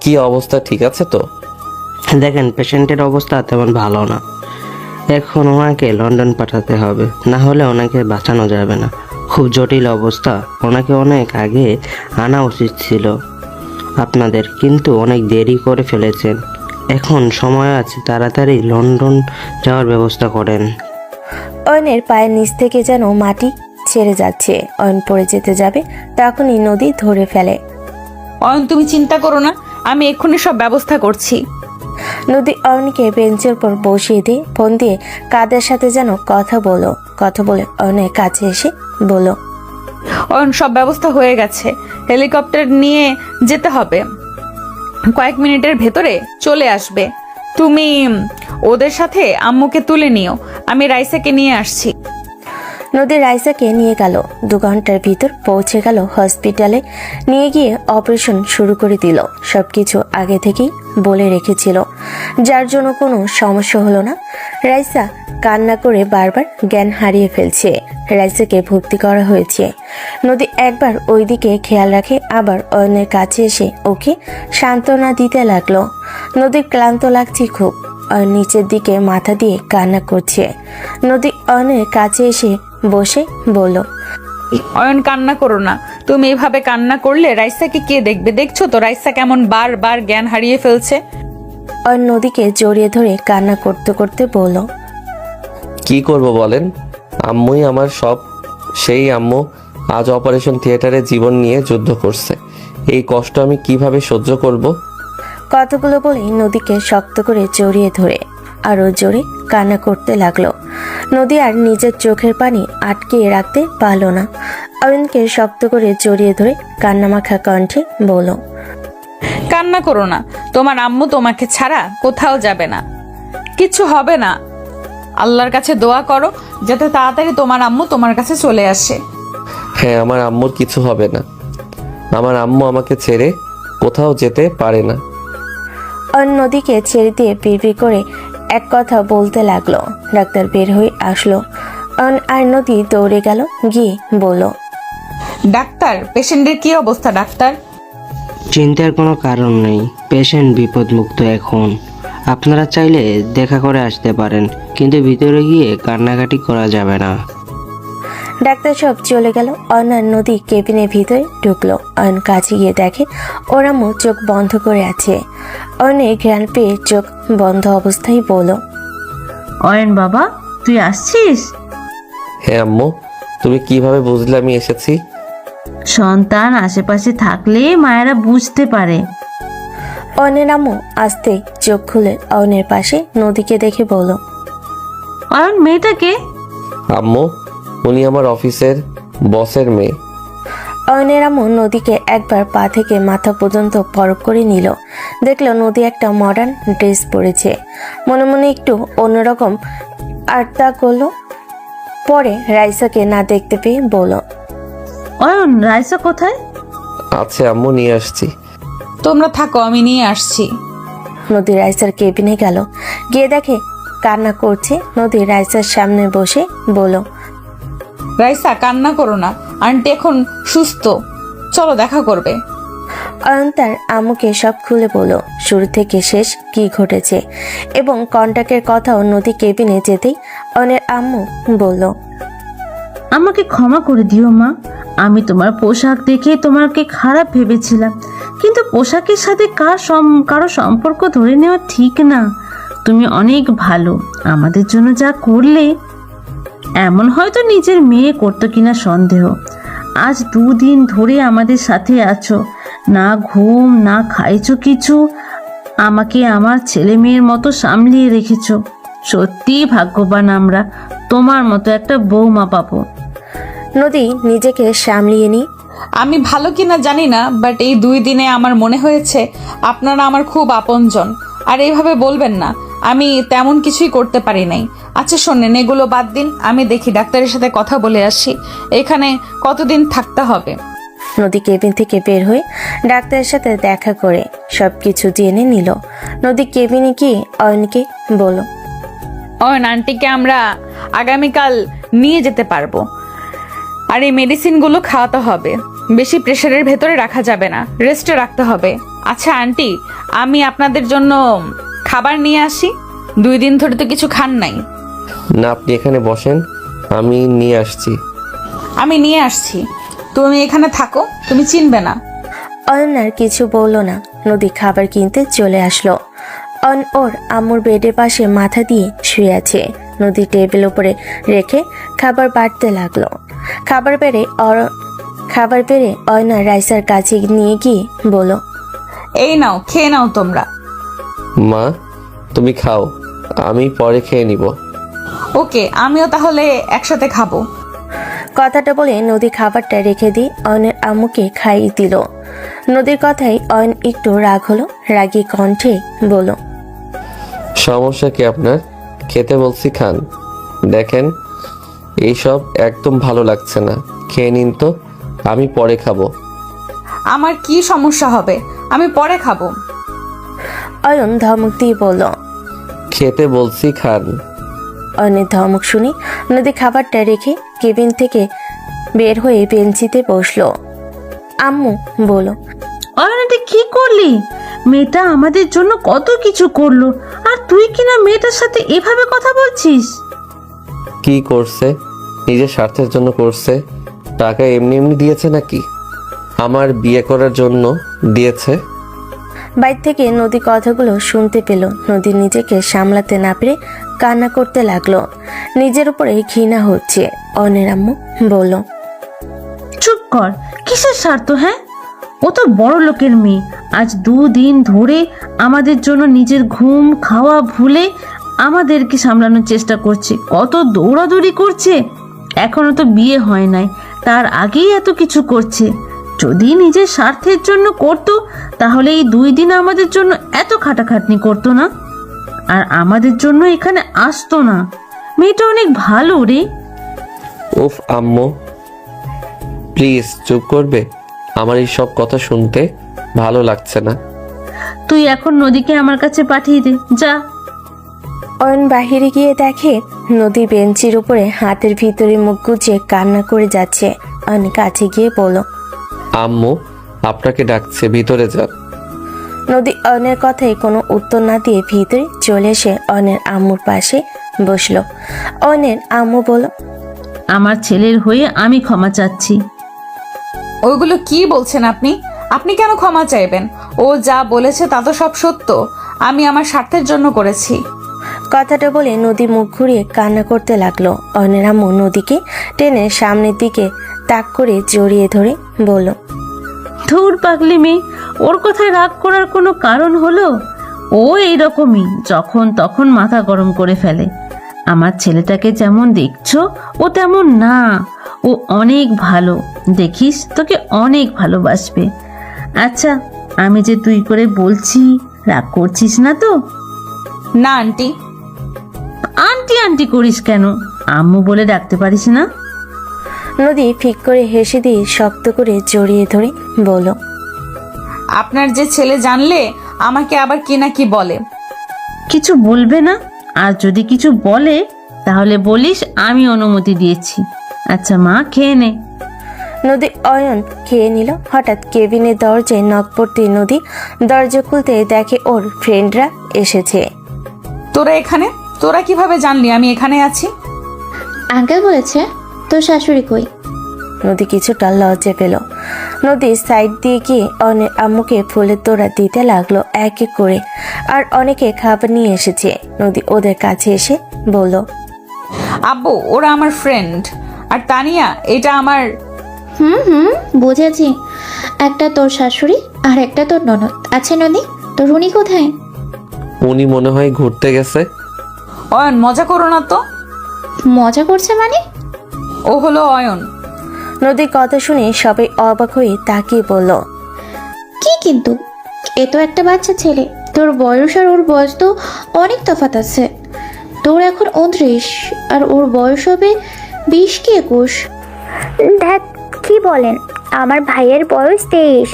কি অবস্থা, ঠিক আছে তো? দেখেন, পেশেন্টের অবস্থা তেমন ভালো না। এখন ওনাকে লন্ডন পাঠাতে হবে, না হলে ওনাকে বাঁচানো যাবে না। খুব জটিল অবস্থা। ওনাকে অনেক আগে আনা উচিত ছিল আপনাদের, কিন্তু অনেক দেরি করে ফেলেছেন। এখন সময় আছে, তাড়াতাড়ি লন্ডন যাওয়ার ব্যবস্থা করেন। অয়নের পায়ের নিচ থেকে যেন মাটি ছেড়ে যাচ্ছে। অয়ন পড়ে যেতে যাবে, তখনই নদী ধরে ফেলে। অয়ন, তুমি চিন্তা করো না, আমি এক্ষুনি সব ব্যবস্থা করছি। নদী অয়নকে বেঞ্চের উপর বসিয়ে দিয়ে ফোন দিয়ে কাদের সাথে যেন কথা বলে অয়নের কাছে এসে বলল, অয়ন, সব ব্যবস্থা হয়ে গেছে। হেলিকপ্টার নিয়ে যেতে হবে, কয়েক মিনিটের ভেতরে চলে আসবে। তুমি ওদের সাথে আম্মুকে তুলে নিও, আমি রাইসাকে নিয়ে আসছি। নদী রাইসাকে নিয়ে গেল। 2 ঘন্টার ভিতর পৌঁছে গেল হসপিটালে। নিয়ে গিয়ে অপারেশন শুরু করে দিল। সবকিছু আগে থেকেই বলে রেখেছিল, যার জন্য কোনো সমস্যা হলো না। রাইসা কান্না করে বারবার জ্ঞান হারিয়ে ফেলছে। রাইসাকে ভর্তি করা হয়েছে। নদী একবার ওইদিকে খেয়াল রাখে, আবার অয়নের কাছে এসে ওকে সান্ত্বনা দিতে লাগলো। নদীর ক্লান্ত লাগছে খুব। অয়ন নিচের দিকে মাথা দিয়ে কান্না করছে। নদী অয়নের কাছে এসে বসে বলল, অয়ন, কান্না করো না। তুমি এভাবে কান্না করলে রাইসাকে কে দেখবে? দেখছো তো রাইসা কেমন বারবার জ্ঞান হারিয়ে ফেলছে। অয়ন নদীকে জড়িয়ে ধরে কান্না করতে করতে বলল, কি করব বলেন? আম্মুই আমার সব। সেই আম্মু আজ অপারেশন থিয়েটারে জীবন নিয়ে যুদ্ধ করছে। এই কষ্ট আমি কিভাবে সহ্য করব? কতগুলো বলে নদীকে শক্ত করে জড়িয়ে ধরে আরো জোরে কান্না করতে লাগলো। নদী আর নিজের চোখের পানি আটকে রাখতে পারল না। অয়নকে শক্ত করে জড়িয়ে ধরে কান্নামাখা কণ্ঠে বলল, কান্না করো না, তোমার আম্মু তোমাকে ছাড়া কোথাও যাবে না, কিছু হবে না। আল্লাহর কাছে দোয়া করো যাতে তাড়াতাড়ি তোমার আম্মু তোমার কাছে চলে আসে। হ্যাঁ, আমার আম্মুর কিছু হবে না। আমার আম্মু আমাকে ছেড়ে কোথাও যেতে পারে না। অয়ন নদীকে ছেড়ে দিয়ে বিড়বিড় করে এক কথা বলতে লাগলো। ডাক্তার বের হয়ে আসলো। অয়ন আর নদী দৌড়ে গেল, গিয়ে বলল, ডাক্তার, পেশেন্টের কি অবস্থা ডাক্তার? চিন্তার কোনো কারণ নেই, পেশেন্ট বিপদমুক্ত এখন। আপনারা চাইলে দেখা করে আসতে পারেন, কিন্তু ভিতরে গিয়ে কান্নাকাটি করা যাবে না। ডাক্তার সব চলে গেল। অয়ন আর নদী কেবিনের ভিতরে ঢুকলো। অয়ন কাছে গিয়ে দেখে ওর আম্মু চোখ বন্ধ করে আছে। অয়নের ঘ্রাণ পেয়ে চোখ বন্ধ অবস্থায় বলল, অয়ন বাবা, তুই আসছিস? হ্যাঁ আম্মু, তুমি কিভাবে বুঝলে আমি এসেছি? সন্তান আশেপাশে থাকলে মায়েরা বুঝতে পারে। অয়নের আম্মু আস্তে চোখ খুলে অয়নের পাশে নদীকে দেখে বলল, অয়ন, মেয়েটাকে? আম্মু, উনি আমার অফিসের বসের মেয়ে। অয়নের আম্মু নদীকে একবার পা থেকে মাথা পর্যন্ত পরখ করে নিল। দেখলো নদী একটা মডার্ন ড্রেস পরেছে। মনে মনে একটু অন্যরকম আর্তা করলো। পরে রাইসাকে না দেখতে পেয়ে বলল, অয়ন, রাইসা কোথায়? আচ্ছা আম্মু, নিয়ে আসছি। তোমরা থাকো, আমি নিয়ে আসছি। নদী রাইসার কেবিনে গেল। গিয়ে দেখে কান্না করছে। নদী রাইসার সামনে বসে বলল, রাইসা, কান্না করো না, আন্টি এখন সুস্থ, চলো দেখা করবে। অয়ন তার আম্মুকে সব খুলে বলল, শুরু থেকে শেষ কি ঘটেছে এবং কন্টাক্টের কথাও। নদী কেবিনে যেতেই অয়নের আম্মু বলল, আমাকে ক্ষমা করে দিও মা, আমি তোমার পোশাক দেখে তোমাকে খারাপ ভেবেছিলাম, কিন্তু পোশাকের সাথে কারো সম্পর্ক ধরে নেওয়া ঠিক না। তুমি অনেক ভালো, আমাদের জন্য যা করলে। এমন হয়তো নিজের মেয়ে করতো কিনা সন্দেহ। আজ 2 দিন ধরে আমাদের সাথে আছো, না ঘুম না খাইছো কিছু, আমাকে আমার ছেলে মেয়ের মতো সামলিয়ে রেখেছো। সত্যি ভাগ্যবান আমরা, তোমার মতো একটা বৌমা পাবো। নদী নিজেকে সামলিয়ে নি। আমি ভালো কিনা জানি না, বাট এই 2 দিনে আমার মনে হয়েছে আপনারা আমার খুব আপনজন। আর এইভাবে বলবেন না, আমি তেমন কিছুই করতে পারি নাই। আচ্ছা শোনেন, এগুলো বাদ দিন, আমি দেখি ডাক্তারের সাথে কথা বলে আসি। এখানে কতদিন থাকতে হবে? নদী কেবিন থেকে বের হয়ে ডাক্তারের সাথে দেখা করে সবকিছু জেনে নিল। নদী কেবিনে গিয়ে অয়নকে বলল, অয়ন আন্টিকে আমরা আগামীকাল নিয়ে যেতে পারবো, আর এই মেডিসিনগুলো খাওয়াতে হবে। বেশি প্রেশারের ভেতরে রাখা যাবে না, রেস্টে রাখতে হবে। আচ্ছা আন্টি, আমি আপনাদের জন্য খাবার নিয়ে আসি। 2 দিন ধরে তো কিছু খান নাই। না, আপনি এখানে বসেন, আমি নিয়ে আসছি। আমি নিয়ে আসছি, তুমি এখানে থাকো, তুমি চিনবে না। অয়ন আর কিছু বলল না। নদী খাবার কিনতে চলে আসলো। অয়ন ওর আম্মুর বেডের পাশে মাথা দিয়ে শুয়ে আছে। নদী টেবিল উপরে রেখে খাবার বাড়তে লাগলো। খাবার বেড়ে অয়না রাইসার কাছে নিয়ে গিয়ে বলল, এই নাও, খেয়ে নাও তোমরা। মা, তুমি খাও, আমি পরে খেয়ে নিব। ওকে, আমিও তাহলে একসাথে খাবো। কথাটা বলে নদী খাবারটা রেখে দিয়ে অয়নের আম্মুকে খাইয়ে দিল। নদীর কথায় অয়ন একটু রাগ হলো। রাগী কণ্ঠে বলল, সমস্যা কি আপনার? খেতে বলছি খান। দেখেন, এইসব একদম ভালো লাগছে না, খেয়ে নিন তো, আমি পরে খাবো। আমার কি সমস্যা হবে? আমি পরে খাবো। অয়ন ধমক দিয়ে বলল, খেতে বলছি খান। অয়নের ধমক শুনে নদী খাবারটা রেখে কেবিন থেকে বের হয়ে বেঞ্চিতে বসলো। আম্মু বলল, অয়নাতে কি করলি? মেয়েটা আমাদের জন্য কত কিছু করলো, আর তুই কিনা মেয়েটার সাথে এভাবে কথা বলছিস? কি করছে? নিজের স্বার্থের জন্য করছে। টাকা এমনি এমনি দিয়েছে নাকি? আমার বিয়ে করার জন্য দিয়েছে। বাইর থেকে নদী কথাগুলো শুনতে পেল। নদী নিজেকে সামলাতে না পেরে কান্না করতে লাগলো। নিজের উপরে ঘৃণা হচ্ছে। অয়নের আম্মু বলল, চুপ কর, কিসের স্বার্থ? হ্যাঁ, ও তো বড় লোকের মেয়ে। আজ 2 দিন ধরে আমাদের জন্য নিজের ঘুম খাওয়া ভুলে আমাদেরকে সামলানোর চেষ্টা করছে, কত দৌড়াদৌড়ি করছে। এখনো তো বিয়ে হয় নাই, তার আগেই এত কিছু করছে। যদি নিজের স্বার্থের জন্য করতো তাহলে এই 2 দিন আমাদের জন্য এত খাটাখাটনি করতো না, আর আমাদের জন্য এখানে আসতো না। মেয়েটা অনেক ভালো রে। উফ আম্মু, প্লিজ চুপ করবে? আমার এই সব কথা শুনতে ভালো লাগছে না। তুই এখন নদীকে আমার কাছে পাঠিয়ে দে, যা। অয়ন বাহিরে গিয়ে দেখে নদী বেঞ্চির উপরে হাতের ভিতরে মুখ গুজে কান্না করে যাচ্ছে। অয়ন কাছে গিয়ে বলল, আম্মু আপনাকে ডাকছে, ভিতরে যান। নদী অয়নের কথায় কোনো উত্তর না দিয়ে ভিতরে চলে এসে অয়নের আম্মুর পাশে বসলো। অয়নের আম্মু বলল, আমার ছেলের হয়ে আমি ক্ষমা চাচ্ছি। ওইগুলো কি বলছেন আপনি? আপনি কেন ক্ষমা চাইবেন? ও যা বলেছে তা তো সব সত্য। আমি আমার স্বার্থের জন্য করেছি। কথাটা বলে নদী মুখ ঘুরিয়ে কান্না করতে লাগলো। অয়নের আম্মু নদীকে টেনে সামনের দিকে তাক করে জড়িয়ে ধরে বলল, ধুর পাগলি মেয়ে, ওর কথায় রাগ করার কোনো কারণ হলো? ও এইরকমই, যখন তখন মাথা গরম করে ফেলে। আমার ছেলেটাকে যেমন দেখছো ও তেমন না, ও অনেক ভালো। দেখিস, তোকে অনেক ভালোবাসবে। আচ্ছা, আমি যে তুই করে বলছি, রাগ করছিস না তো? না আন্টি। আন্টি আন্টি করিস কেন? আম্মু বলে ডাকতে পারিস না? নদী ফিক করে হেসে দিয়ে শক্ত করে জড়িয়ে ধরে বলল, আপনার যে ছেলে জানলে আমাকে আবার কি না কি বলে। কিছু বলবে না? আর যদি কিছু বলে তাহলে বলিস আমি অনুমতি দিয়েছি। আচ্ছা মা, খেয়ে নে। নদী অয়ন খেয়ে নিল। হঠাৎ কেবিনের দরজায় নক পড়তে নদী দরজা খুলতে দেখে ওর ফ্রেন্ডরা এসেছে। তোরা এখানে? তোরা কিভাবে জানলি আমি এখানে আছি? আঙ্কেল বলেছে। তোর শাশুড়ি কই? নদী কিছুটা লজ্জা পেল। নদী সাইড দিয়ে গিয়ে অনেক আম্মুকে ফুলের তোড়া দিতে লাগলো এক এক করে। আর অনেকে খাবার নিয়ে এসেছে। নদী ওদের কাছে এসে বলল, আব্বু ওরা আমার ফ্রেন্ড, আর তানিয়া এটা আমার। বুঝেছি। একটা তোর শাশুড়ি আর একটা তোর ননদ। আচ্ছা নদী, তোর উনি কোথায়? উনি মনে হয় ঘুরতে গেছে। অয়ন মজা করো না তো। মজা করছে মানে? ও হলো অয়ন। নদীর কথা শুনে সবাই অবাক হয়ে তাকিয়ে বলল, কি কিন্তু? এ তো একটা বাচ্চা ছেলে। তোর বয়স আর ওর বয়স তো অনেক তফাৎ আছে। তোর এখন 29 আর ওর বয়স হবে 20 কি 21। দেখ কি বলেন, আমার ভাইয়ের বয়স 23।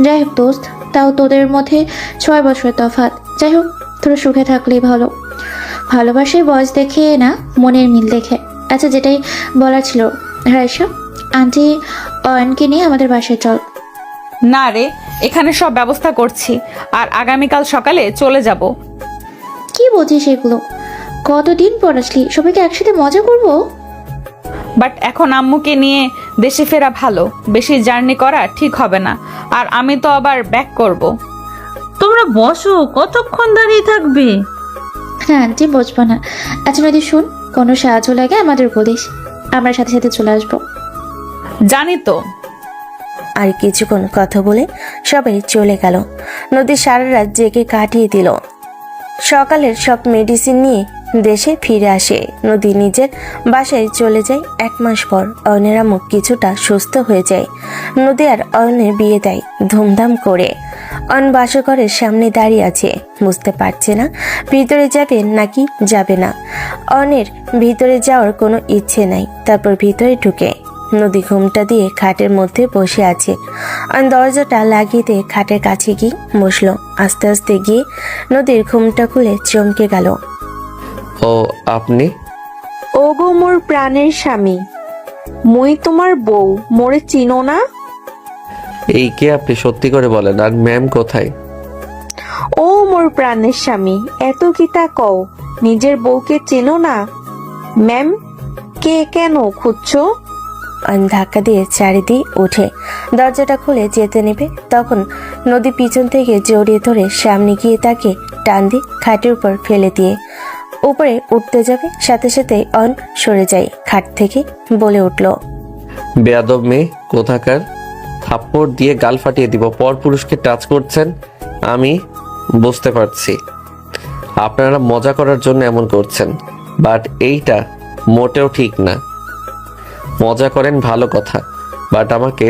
যাই হোক দোস্ত, তাও তোদের মধ্যে 6 বছর তফাৎ। যাই হোক, তোরা সুখে থাকলেই ভালো। ভালোবাসার বয়স দেখে না, মনের মিল দেখে। আচ্ছা, যেটাই বলার ছিল, রাইসা আন্টি অয়নকে নিয়ে আমাদের বাসায় চল। না রে, এখানে সব ব্যবস্থা করছি, আর আগামীকাল সকালে চলে যাব। কি বলছিস এগুলো? কতদিন পর আসলি, সবাইকে একসাথে মজা করবো। বাট এখন আম্মুকে নিয়ে দেশে ফেরা ভালো, বেশি জার্নি করা ঠিক হবে না। আর আমি তো আবার ব্যাক করব। তোমরা বসো, কতক্ষণ দাঁড়িয়ে থাকবে? হ্যাঁ আন্টি, বুঝবো না। আচ্ছা নদী শুন, কোনো সাহায্য লাগে আমাদের বলিস, আমরা সাথে সাথে চলে আসবো। জানি তো। আর কিছুক্ষণ কথা বলে সবাই চলে গেল। নদী সারা রাত জেগে কাটিয়ে দিল। সকালের সব মেডিসিন নিয়ে দেশে ফিরে আসে। নদী নিজের বাসায় চলে যায় 1 মাস পর। অয়নের আম্মু কিছুটা সুস্থ হয়ে যায়। নদী আর অয়নের বিয়ে দেয় ধুমধাম করে। অয়ন বাসঘরের সামনে দাঁড়িয়ে আছে, বুঝতে পারছে না ভিতরে যাবে নাকি যাবে না। অয়নের ভিতরে যাওয়ার কোনো ইচ্ছে নাই। তারপর ভিতরে ঢুকে নদী ঘুমটা দিয়ে খাটের মধ্যে বসে আছে। অয়ন দরজাটা লাগিয়ে দিয়ে খাটের কাছে গিয়ে বসলো। আস্তে আস্তে গিয়ে নদীর ঘুমটা খুলে চমকে গেল। ও আপনি? ওগো মোর প্রাণের স্বামী, মুই তোমার বউ, মোরে চিনো না? এই কে আপনি, সত্যি করে বলেন। আর ম্যাম কোথায়? ও মোর প্রাণের স্বামী, এত কিতা কও, নিজের বউকে চেনো না? ম্যাম কে, কেন খুঁজছো? অয়ন ধাক্কা দিয়ে চারিদিকে উঠে দরজাটা খুলে যেতে নেবে, তখন নদী পিছন থেকে জড়িয়ে ধরে সামনে গিয়ে তাকে টান দিয়ে খাটের উপর ফেলে দিয়ে উপরে উঠতে যাবে, সাথে সাথে অয়ন সরে যায় খাট থেকে। বলে উঠল, বেয়াদব মেয়ে কোথাকার, থাপ্পড় দিয়ে গাল ফাটিয়ে দিব। পর পুরুষকে টাচ করছেন, আমি বুঝতে পারছি আপনারা মজা করার জন্য এমন করছেন, বাট এইটা মোটেও ঠিক না। মজা করেন ভালো কথা, বাট আমাকে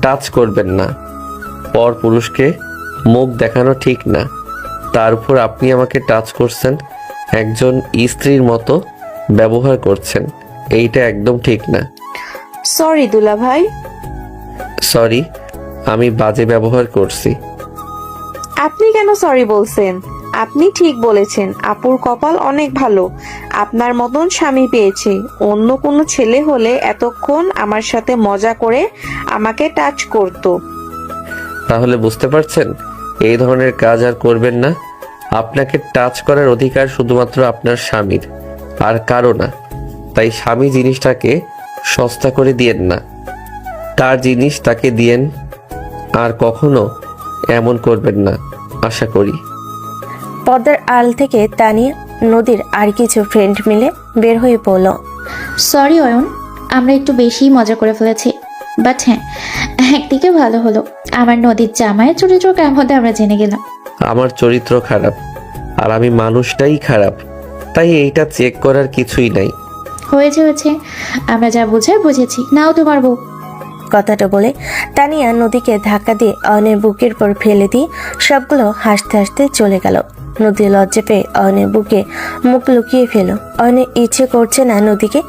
টাচ করবেন না। পর পুরুষকে মুখ দেখানো ঠিক না। তার উপর আপনি আমাকে টাচ করছেন, একজন স্ত্রীর মতো ব্যবহার করছেন, এইটা একদম ঠিক না। সরি দুলা ভাই। সরি, আমি বাজে ব্যবহার করছি। আপনি কেন সরি বলছেন? আপনি ঠিক বলেছেন, আপুর কপাল অনেক ভালো, আপনার মতন স্বামী পেয়েছে। অন্য কোনো ছেলে হলে এতক্ষণ আমার সাথে মজা করে আমাকে টাচ করতো। তাহলে বুঝতে পারছেন, এই ধরনের কাজ আর করবেন না। আপনাকে টাচ করার অধিকার শুধুমাত্র আপনার স্বামীর, আর কারো না। তাই স্বামী জিনিসটাকে সস্তা করে দিয়েন না, তার জিনিস তাকে দিয়েন। আর কখনো এমন করবেন না, আশা করি। পদ্মার আল থেকে তানিয়া, নদীর আর কিছু ফ্রেন্ড মিলে বের হয়ে পড়ল। সরি অয়ন, আমরা একটু বেশিই মজা করে ফেলেছি। বাট হ্যাঁ, একদিকে ভালো হলো, আমার নদীর জামাইয়ের চরিত্র কেমন আমরা জেনে গেলাম। আমার চরিত্র খারাপ আর আমি মানুষটাই খারাপ, তাই এইটা চেক করার কিছুই নাই। হয়েছে, আমরা যা বোঝার বুঝেছি। নাও তোমার বউ। কথাটা বলে তানিয়া নদীকে ধাক্কা দিয়ে অয়নের বুকের পর ফেলে দিয়ে সবগুলো হাসতে হাসতে চলে গেল। নদী লজ্জা পেয়ে অয়নের বুকে মুখ লুকিয়ে ফেল। অয়নের ইচ্ছে করছে না নদীকে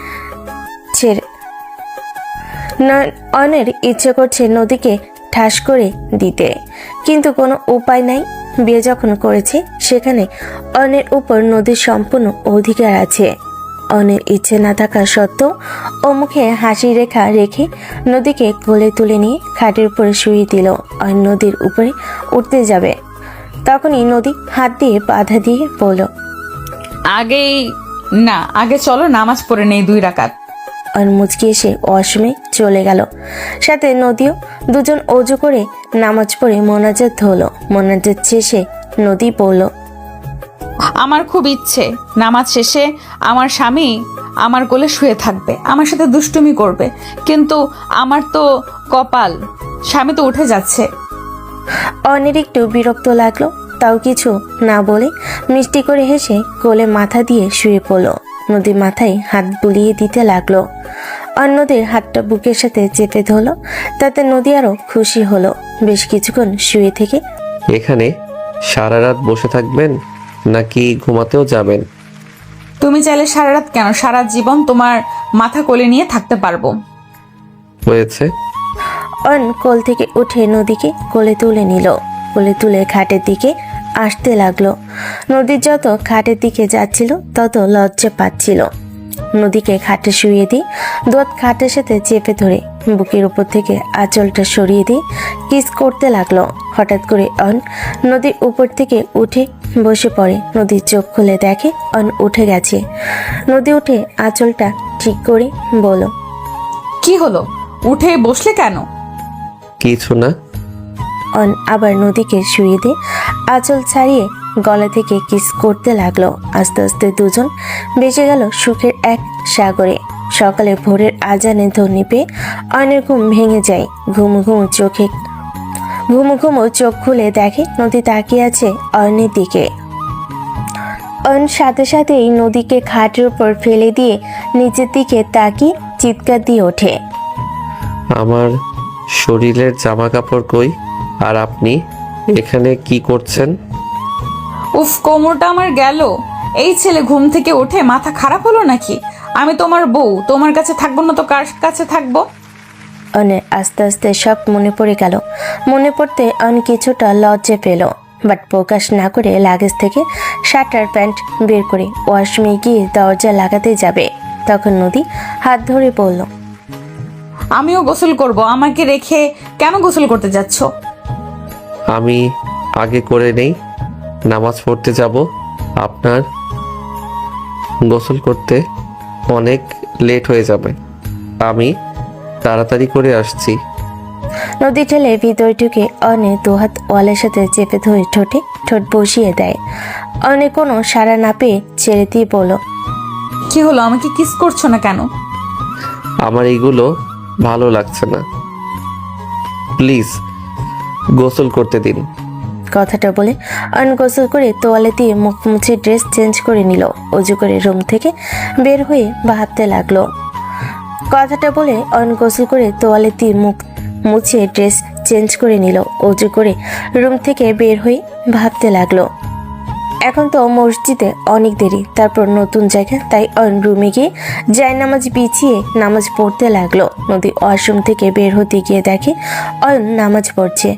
ছেড়ে, অয়নের ইচ্ছে করছে নদীকে ঠাস করে দিতে, কিন্তু কোনো উপায় নাই। বিয়ে যখন করেছে সেখানে অয়নের উপর নদীর সম্পূর্ণ অধিকার আছে। অয়নের ইচ্ছে না থাকা সত্ত্বেও ও মুখে হাসি রেখা রেখে নদীকে কোলে তুলে নিয়ে খাটের উপরে শুয়ে দিল। অয়ন নদীর উপরে উঠতে যাবে, তখনই নদী হাত দিয়ে বাধা দিয়ে বলল, আগে চলো নামাজ পড়ে নেই 2 রাকাত। অয়ন মুচকি এসে ওয়াশরুমে চলে গেল, সাথে নদীও। দুজন অজু করে নামাজ পড়ে মোনাজাত হলো। মোনাজাত শেষে নদী বলল, আমার খুব ইচ্ছে নামাজ শেষে আমার স্বামী আমার কোলে শুয়ে থাকবে, আমার সাথে দুষ্টুমি করবে, কিন্তু আমার তো কপাল, স্বামী তো উঠে যাচ্ছে। অয়নের একটু বিরক্ত লাগলো, তাও কিছু না বলে মিষ্টি করে হেসে কোলে মাথা দিয়ে শুয়ে পড়ল। নদী মাথায় হাত বুলিয়ে দিতে লাগলো। অন্যদের হাতটা বুকের সাথে চেপে ধরলো, তাতে নদী আরো খুশি হলো। বেশ কিছুক্ষণ শুয়ে থেকে, এখানে সারা রাত বসে থাকবেন নাকি ঘুমাতেও যাবেন? তুমি চাইলে সারা রাত কেন, সারা জীবন তোমার মাথা কোলে নিয়ে থাকতে পারবো। হয়েছে। অয়ন কোল থেকে উঠে নদীকে কোলে তুলে নিল। কোলে তুলে খাটের দিকে আসতে লাগলো। নদীর যত খাটের দিকে যাচ্ছিল তত লজ্জা পাচ্ছিল। নদীকে খাটে শুয়ে দিয়ে দুধ খাটের সাথে চেপে ধরে বুকের উপর থেকে আঁচলটা সরিয়ে দিয়ে কিস করতে লাগলো। হঠাৎ করে অয়ন নদীর উপর থেকে উঠে বসে পড়ে। নদীর চোখ খুলে দেখে অয়ন উঠে গেছে। নদী উঠে আঁচলটা ঠিক করে বলো, কি হলো, উঠে বসলে কেন? কিছু না। অয়ন আবার নদীকে শুয়ে দিয়ে আঁচল ছাড়িয়ে গলা থেকে কিস করতে লাগলো। আস্তে আস্তে দুজন বেঁচে গেল সুখের এক সাগরে। সকালে ভোরের আজানে ধ্বনি পেয়ে অয়নের ঘুম ভেঙে যায়। ঘুমু ঘুমু চোখ খুলে দেখে নদী তাকিয়ে আছে অয়নের দিকে। অয়ন সাথে সাথেই নদীকে খাটের উপর ফেলে দিয়ে নিচের দিকে তাকিয়ে চিৎকার দিয়ে ওঠে, আমার শরীরের জামা কাপড় কই? আর আপনি এখানে কি করছেন? উফ, কোমরটা আমার গেল। এই ছেলে ঘুম থেকে উঠে মাথা খারাপ হলো নাকি? আমি তোমার বউ, তোমার কাছে থাকবো না তো কার কাছে থাকবো? অয়নের আস্তে আস্তে সব মনে পড়ে গেল। মনে পড়তে অয়ন কিছুটা লজ্জা পেল, বাট প্রকাশ না করে লাগেজ থেকে শার্ট আর প্যান্ট বের করে ওয়াশরুমে গিয়ে দরজা লাগাতে যাবে। তখন নদী হাত ধরে বলল, আমিও গোসল করব, আমাকে রেখে কেন গোসল করতে যাচ্ছ? আমি আগে করে নেই, নামাজ পড়তে যাব। আপনার গোসল করতে অনেক লেট হয়ে যাবে, আমি তাড়াতাড়ি করে আসছি। নদী ঠেলে ভিতরে ঢুকে অয়নের দুহাত ওয়ালের সাথে চেপে ধরে ঠোঁট বসিয়ে দেয়। অয়নের কোনো সাড়া না পেয়ে ছেড়ে দিয়ে বলল, কি হলো, আমাকে কিস করছো না কেন? আমার এইগুলো ভালো লাগছে না, প্লিজ গোসল করতে দিন। কথাটা বলে অয়ন গোসল করে তোয়ালে দিয়ে মুখ মুছে ড্রেস চেঞ্জ করে নিল। অজু করে রুম থেকে বের হয়ে ভাবতে লাগলো। কথাটা বলে অয়ন গোসল করে তোয়ালে দিয়ে মুখ মুছে ড্রেস চেঞ্জ করে নিল। অজু করে রুম থেকে বের হয়ে ভাবতে লাগলো। এখন তো মসজিদে অনেক দেরি, তারপর নতুন জায়গা, তাই অয়ন রুমে গিয়ে জায়নামাজ বিছিয়ে নামাজ পড়তে লাগলো। নদী ওয়াশরুম থেকে বের হতে গিয়ে দেখে অয়ন নামাজ পড়ছে।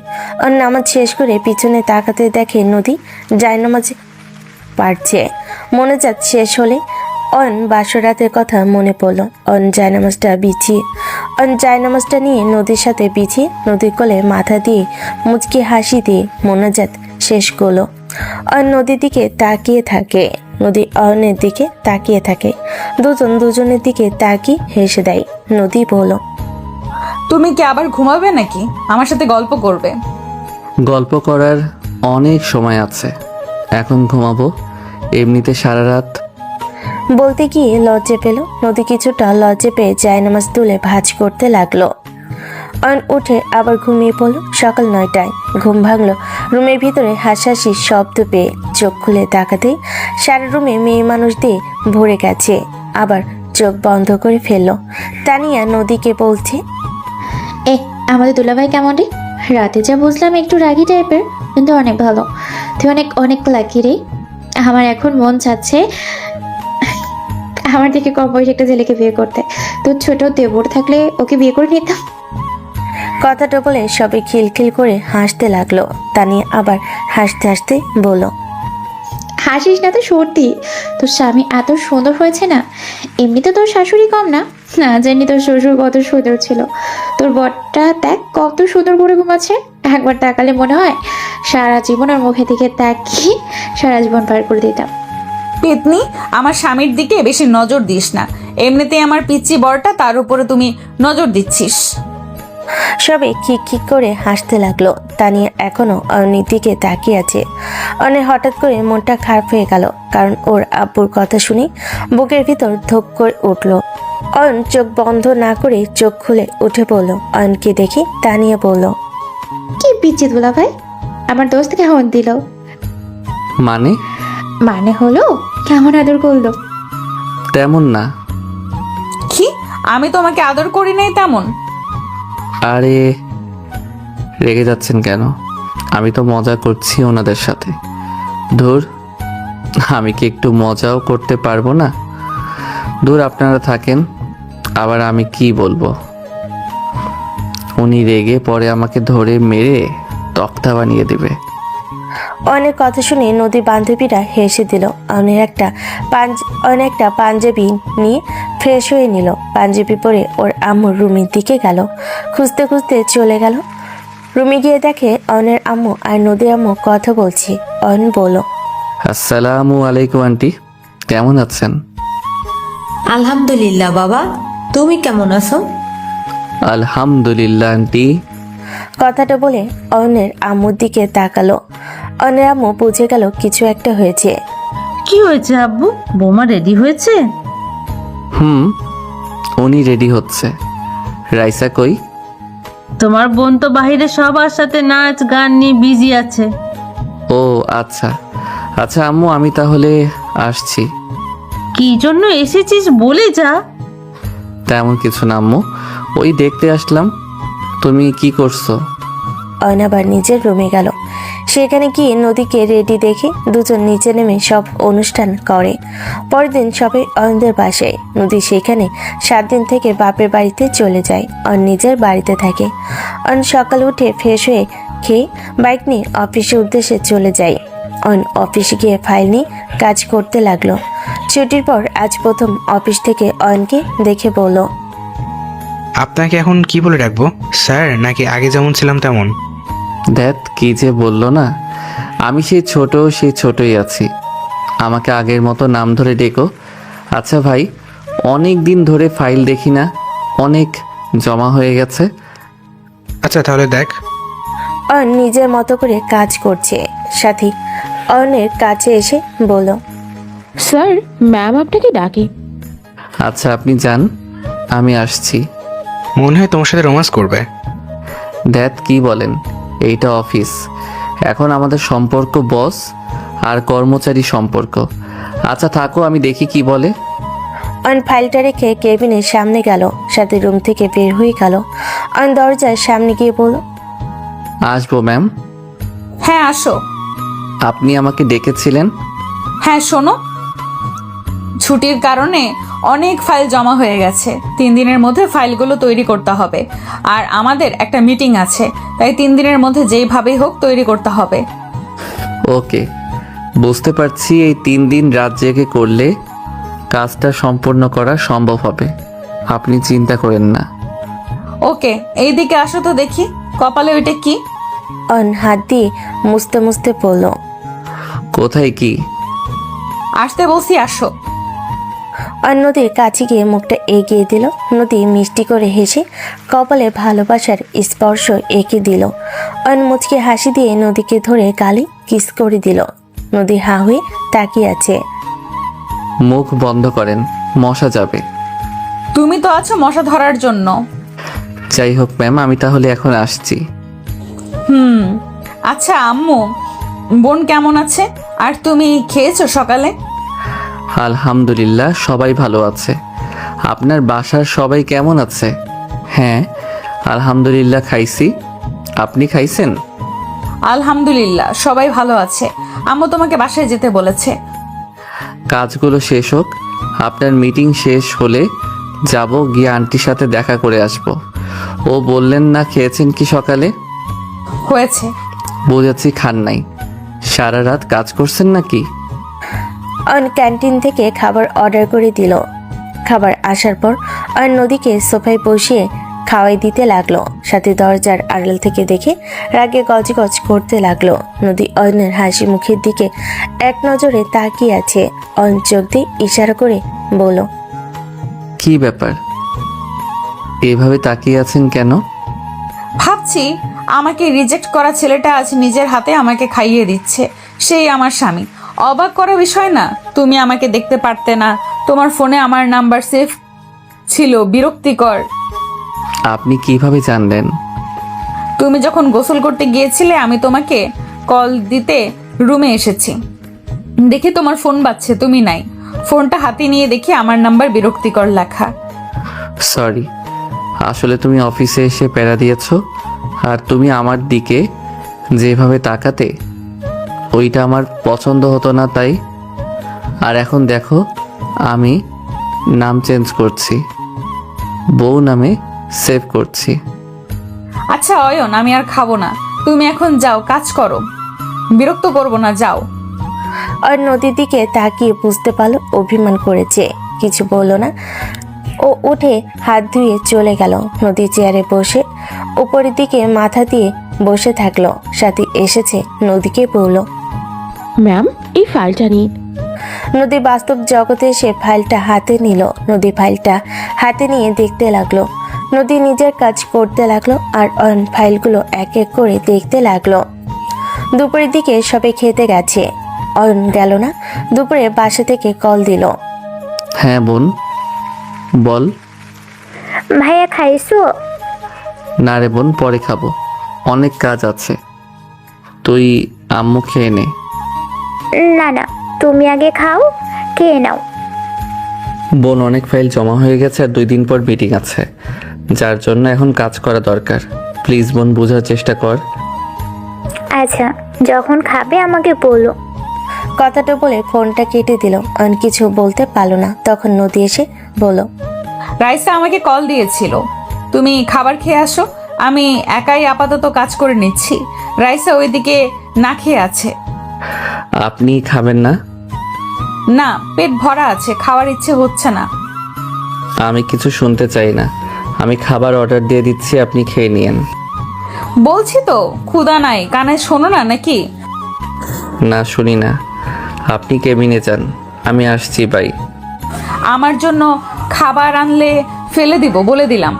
অয়ন নামাজ শেষ করে পিছনে তাকাতে দেখে নদী জায়নামাজ পারছে। মোনাজাত শেষ হলে অয়ন বাসরাতের কথা মনে পড়লো। অয়ন জায়নামাজটা নিয়ে নদীর সাথে বিছিয়ে নদীর কোলে মাথা দিয়ে মুচকি হাসি দিয়ে মোনাজাত শেষ করলো। অয়ন নদীর দিকে তাকিয়ে থাকে, নদী অয়নের দিকে তাকিয়ে থাকে। দুজনের দিকে তাকিয়ে হেসে দেয়। নদী বলল, তুমি কি আবার ঘুমাবে নাকি আমার সাথে গল্প করবে? গল্প করার অনেক সময় আছে, এখন ঘুমাবো। এমনিতে সারা রাত। বলতে গিয়ে লজ্জা পেল। নদী কিছুটা লজ্জা পেয়ে জায়নামাজ তুলে ভাঁজ করতে লাগলো। অয়ন উঠে আবার ঘুমিয়ে পড়ল। সকাল 9টায় ঘুম ভাঙলো রুমের ভিতরে হাসাহাসি শব্দ পেয়ে। চোখ খুলে তাকাতেই সারা রুমে মেয়ে মানুষ দিয়ে ভরে গেছে। আবার চোখ বন্ধ করে ফেললো। তানিয়া নদীকে বলছে, আমাদের দুলাভাই কেমন রে? রাতে যা বুঝলাম একটু রাগী টাইপের, কিন্তু অনেক ভালো। তুই অনেক অনেক লাকি রে। আমার এখন মন চাচ্ছে আমার থেকে কম বয়সে একটা ছেলেকে বিয়ে করতে। তোর ছোট দেবর থাকলে ওকে বিয়ে করে নিতাম। কথাটা বলে সবে খিলখিল করে হাসতে লাগলো। তানিয়া আবার হাসতে হাসতে বলল, হাসিস না তো সর্দি, তোর স্বামী এত সুন্দর হয়েছে না। এমনিতে তোর শাশুড়ি কম না, না জানি তোর শ্বশুর কত সুন্দর ছিল। তোর বরটা দেখ কত সুন্দর করে ঘুমাচ্ছে, একবার তাকালে মনে হয় সারা জীবন ওর মুখে দিকে তাকিয়ে সারা জীবন পার করে দিতাম। পেতনি, আমার স্বামীর দিকে বেশি নজর দিস না। এমনিতেই আমার পিচ্চি বরটা, তার উপরে তুমি নজর দিচ্ছিস। সবে খিক করে হাসতে লাগলো। তানিয়া এখনো অয়নের দিকে তাকিয়ে আছে। অয়নের হঠাৎ করে মনটা খারাপ হয়ে গেল, কারণ ওর আব্বুর কথা শুনে বুকের ভিতর ধক করে উঠল। অয়ন চোখ বন্ধ না করে চোখ খুলে উঠে পড়ল। অয়নকে দেখে তানিয়া বলল, কি পিচ্ছি দুলা ভাই, আমার দোস্ত কেমন দিল? মানে? মানে হলো কেমন আদর করলো? তেমন না। কি, আমি তোমাকে আদর করি নাই তেমন? আরে রেগে যাচ্ছেন কেন? আমি তো মজা করছি ওনাদের সাথে। ধুর, আমি কি একটু মজাও করতে পারবো না? দূর, আপনারা থাকেন। আবার আমি কি বলবো? উনি রেগে পরে আমাকে ধরে মেরে তক্তা বানিয়ে দেবে। অনেক কথা শুনে নদীর বান্ধবীরা হেসে দিল। অনেক একটা পাঞ্জাবি নিয়ে ফ্রেশ হয়ে নিল। পাঞ্জাবি পরে ওর আম্মুর রুমের দিকে গেল। খুঁজতে খুঁজতে চলে গেল। রুমে গিয়ে দেখে অয়নের আম্মু আর নদীর আম্মু কথা বলছে। অয়ন বলল, আসসালামু আলাইকুম আন্টি, কেমন আছেন? আলহামদুলিল্লাহ বাবা, তুমি কেমন আছো? আলহামদুলিল্লাহ আন্টি। কথাটা বলে অয়নের আম্মুর দিকে তাকালো। অয়নের আম্মু বুঝে গেল কিছু একটা হয়েছে। কি হয়েছে আব্বু? বৌমা রেডি হয়েছে? উনি রেডি হচ্ছে। রাইসা কই? তোমার বোন তো বাহিরে সবার সাথে নাচ গান নিয়ে বিজি আছে। ও আচ্ছা আচ্ছা আম্মু, আমি তাহলে আসছি। কি জন্য এসেছিস বলে যা। তেমন কিছু না আম্মু, ওই দেখতে আসলাম। তুমি কি করছো? অয়ন আবার নিজের রুমে গেল। সেখানে গিয়ে নদীকে রেডি দেখে দুজন নিচে নেমে সব অনুষ্ঠান করে। পরের দিন সবাই অয়নদের বাসায়। নদী সেখানে 7 দিন থেকে বাপের বাড়িতে চলে যায়। অয়ন নিজের বাড়িতে থাকে। অয়ন সকালে উঠে ফ্রেশ হয়ে খেয়ে বাইক নিয়ে অফিসের উদ্দেশ্যে চলে যায়। অয়ন অফিসে গিয়ে ফাইল নিয়ে কাজ করতে লাগলো। ছুটির পর আজ প্রথম অফিস থেকে অয়নকে দেখে বলল, আপনাকে এখন কি বলে ডাকবো, স্যার নাকি আগে যেমন ছিলাম তেমন? দ্যাট কি যে বললো না, আমি সেই ছোটই আছি। আমাকে আগের মতো নাম ধরে ডেকো। আচ্ছা ভাই, অনেক দিন ধরে ফাইল দেখি না, অনেক জমা হয়ে গেছে। আচ্ছা তাহলে দেখ। অয়ন নিজের মতো করে কাজ করছে। সাথী অয়নের কাছে এসে বলল, স্যার, ম্যাম আপনাকে ডাকে। আচ্ছা আপনি যান, আমি আসছি। মনে হয় তোমার সাথে রোমান্স করবে। দ্যাট কি বলেন? এইটা অফিস, এখন আমাদের সম্পর্ক বস আর কর্মচারী সম্পর্ক। আচ্ছা থাকো, আমি দেখি কি বলে। অয়ন ফাইলটা রেখে কেবিনের সামনে গেল। সাথে রুম থেকে বের হয়ে গেল। অয়ন দরজার সামনে গিয়ে বলল, আসবো ম্যাম? হ্যাঁ আসো। আপনি আমাকে ডেকেছিলেন? হ্যাঁ শোনো, ছুটির কারণে অনেক ফাইল জমা হয়ে গেছে। 3 দিনের মধ্যে ফাইলগুলো তৈরি করতে হবে। আর আমাদের একটা মিটিং আছে, তাই 3 দিনের মধ্যে যেইভাবেই হোক তৈরি করতে হবে। ওকে, বুঝতে পারছি। এই 3 দিন রাত জেগে করলে কাজটা সম্পূর্ণ করা সম্ভব হবে, আপনি চিন্তা করেন না। ওকে, এইদিকে আসো তো দেখি, কপালে ওইটা কি? অয়ন হাত দিয়ে মুছতে মুছতে বলল, কোথায় কি? আসতে বলছি, আসো। অয়ন নদীর কাছে গিয়ে মুখটা এগিয়ে দিল। নদী মিষ্টি করে হেসে কপালে ভালোবাসার স্পর্শ এঁকে দিল। অয়ন মুচকে হাসি দিয়ে নদীকে ধরে গালে কিস করে দিল। নদী হা হয়ে তাকিয়ে আছে। মুখ বন্ধ করেন, মশা যাবে। তুমি তো আছো মশা ধরার জন্য। যাই হোক ম্যাম, আমি তাহলে এখন আসছি। আচ্ছা আম্মু, বোন কেমন আছে? আর তুমি খেয়েছো সকালে? আলহামদুলিল্লাহ, সবাই ভালো আছে। আপনার বাসার সবাই কেমন আছে? হ্যাঁ আলহামদুলিল্লাহ, খাইছি। আপনি খাইছেন? আলহামদুলিল্লাহ, সবাই ভালো আছে। আম্মু তোমাকে বাসায় যেতে বলেছে। কাজগুলো শেষ হোক, আপনার মিটিং শেষ হলে যাব, গিয়ে আন্টির সাথে দেখা করে আসব। ও বললেন না খেয়েছেন কি সকালে? হয়েছে। বুঝেছি খান নাই। সারা রাত কাজ করছেন নাকি? অয়ন ক্যান্টিন থেকে খাবার অর্ডার করে দিল। খাবার আসার পর অয়ন নদীকে সোফায় বসিয়ে খাওয়াই দিতে লাগলো। সাথে দরজার আড়াল থেকে দেখে রাগে গজগজ করতে লাগলো। নদী অয়নের হাসি মুখের দিকে এক নজরে তাকিয়ে আছে। অয়ন চোখ দিয়ে ইশারা করে বলল, কি ব্যাপার এভাবে তাকিয়ে আছেন কেন? ভাবছি আমাকে রিজেক্ট করা ছেলেটা আজ নিজের হাতে আমাকে খাইয়ে দিচ্ছে, সেই আমার স্বামী। অবাক করা বিষয় না? তুমি আমাকে দেখতে পারতে না, তোমার ফোনে আমার নাম্বার সেভ ছিল, বিরক্তিকর। আপনি কিভাবে জানলেন? তুমি যখন গোসল করতে গিয়েছিলে আমি তোমাকে কল দিতে রুমে এসেছি, দেখি তোমার ফোন বাজছে, তুমি নাই। ফোনটা হাতে নিয়ে দেখি আমার নাম্বার বিরক্তিকর লেখা। সরি, আসলে তুমি অফিসে এসে প্যারা দিয়েছো আর তুমি আমার দিকে যেভাবে তাকাতে ওইটা আমার পছন্দ হতো না, তাই। আর এখন দেখো আমি নাম চেঞ্জ করছি, বউ নামে সেভ করছি। আচ্ছা অয়ন, আমি আর খাবো না, তুমি এখন যাও, কাজ করো, বিরক্ত করবো না, যাও। আর নদীর দিকে তাকিয়ে বুঝতে পারলো অভিমান করেছে, কিছু বললো না। ও উঠে হাত ধুয়ে চলে গেল। নদী চেয়ারে বসে উপরের দিকে মাথা দিয়ে বসে থাকলো। সাথী এসেছে, নদীকে বলল, ম্যাম এই ফাইলটা নিন। নদী বাস্তব জগতে এসে ফাইলটা হাতে নিল। নদী ফাইলটা হাতে নিয়ে দেখতে লাগলো। নদী নিজের কাজ করতে লাগলো আর অয়ন ফাইলগুলো এক এক করে দেখতে লাগলো। দুপুরের দিকে সবে খেতে গেছে, অয়ন গেল না। দুপুরে বাসা থেকে কল দিল। হ্যাঁ বোন বল। ভাইয়া খাইছো? না রে বোন, পরে খাবো, অনেক কাজ আছে, তুই আম্মু খেয়ে নে। না না, তুমি আগে খাও, খেয়ে নাও। বোন অনেক ফাইল জমা হয়ে গেছে আর 2 দিন পর মিটিং আছে, যার জন্য এখন কাজ করা দরকার। প্লিজ বোন, বোঝার চেষ্টা কর। আচ্ছা, যখন খাবে আমাকে বলো। কথাটা বলে ফোনটা কেটে দিল। অয়ন কিছু বলতে পারলো না। তখন নদী এসে বলল, রাইসা আমাকে কল দিয়েছিল, তুমি খাবার খেয়ে আসো, আমি একাই আপাতত কাজ করে নিচ্ছি। রাইসা ওইদিকে না খেয়ে আছে। আপনি খাবেন না? না, পেট ভরা আছে, খাওয়ার ইচ্ছে হচ্ছে না। আমি কিছু শুনতে চাই না, আমি খাবার অর্ডার দিয়ে দিচ্ছি, আপনি খেয়ে নিয়েন। বলছি তো ক্ষুধা নাই, কানে শোনো না নাকি? না শুনি না, আপনি কেবিনে যান, আমি আসছি, বাই। আমার জন্য খাবার আনলে ফেলে দিব, বলে দিলাম।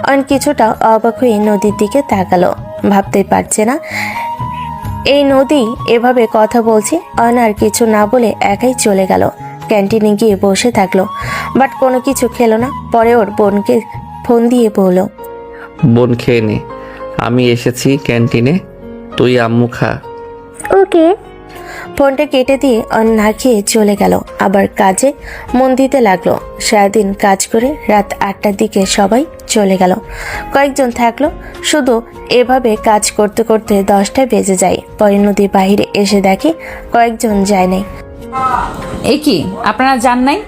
অয়ন কিছুটা অবাক হয়ে নদীর দিকে তাকালো। ভাবতেই পারছে না এই নদী এভাবে কথা বলছে। অয়ন আর কিছু না বলে একাই চলে গেল। ক্যান্টিনে গিয়ে বসে থাকলো, বাট কোনো কিছু খেলো না। পরে ওর বোনকে ফোন দিয়ে বলল, বোন খেয়ে নে, আমি এসেছি ক্যান্টিনে, তুই আম্মু খা। ওকে। ফোনটা কেটে দিয়ে অয়ন না খেয়ে চলে গেল। আবার কাজে মন দিতে লাগলো। সারাদিন কাজ করে রাত 8টার দিকে সবাই চলে গেল। কয়েকজন থাকলো, শুধু এভাবে কাজ করতে করতে 10টা বেজে যায়। পরে নদী বাহিরে এসে দেখে কয়েকজন যায় নাই। এ কি, আপনারা যান নাই?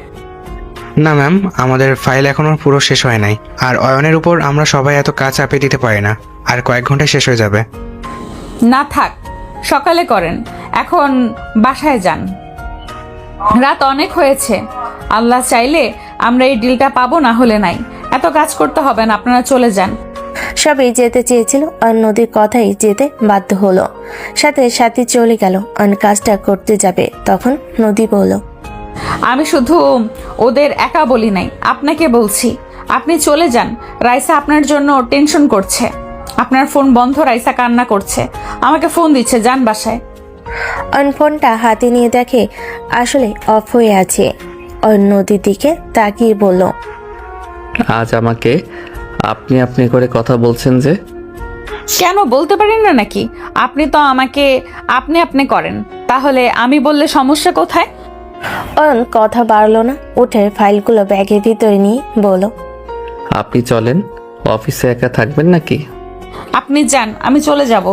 না ম্যাম, আমাদের ফাইল এখনো পুরো শেষ হয় নাই, আর অয়নের উপর আমরা সবাই এত কাজ চাপিয়ে দিতে পারি না, আর কয়েক ঘন্টায় শেষ হয়ে যাবে। না থাক, সকালে করেন, এখন বাসায় যান, রাত অনেক হয়েছে। আল্লাহ চাইলে আমরা এই ডিলটা পাবো, না হলে নাই। এত কাজ করতে হবে না, আপনারা চলে যান। সবাই যেতে চেয়েছিল, আর নদীর কথাই যেতে বাধ্য হলো। সাথে সাথী চলে গেল। অন কাজটা করতে যাবে, তখন নদী বলল, আমি শুধু ওদের একা বলি নাই, আপনাকে বলছি, আপনি চলে যান। রাইসা আপনার জন্য টেনশন করছে, আপনার ফোন বন্ধ, রাইসা কান্না করছে, আমাকে ফোন দিচ্ছে, যান বাসায়। অন ফোনটা হাতে নিয়ে দেখে আসলে অফ হয়ে আছে। অন নদীর দিকে তাকিয়ে বলল, আজ আমাকে আপনি আপনি করে কথা বলছেন যে? কেন বলতে পারেন না নাকি? আপনি তো আমাকে আপনি আপনি করেন, তাহলে আমি বললে সমস্যা কোথায়? অন কথা বাড়লো না, উঠে ফাইলগুলো ব্যাগের ভিতরে নিয়ে বলল, আপনি চলেন, অফিসে একা থাকবেন নাকি? আপনি যান, আমি চলে যাব।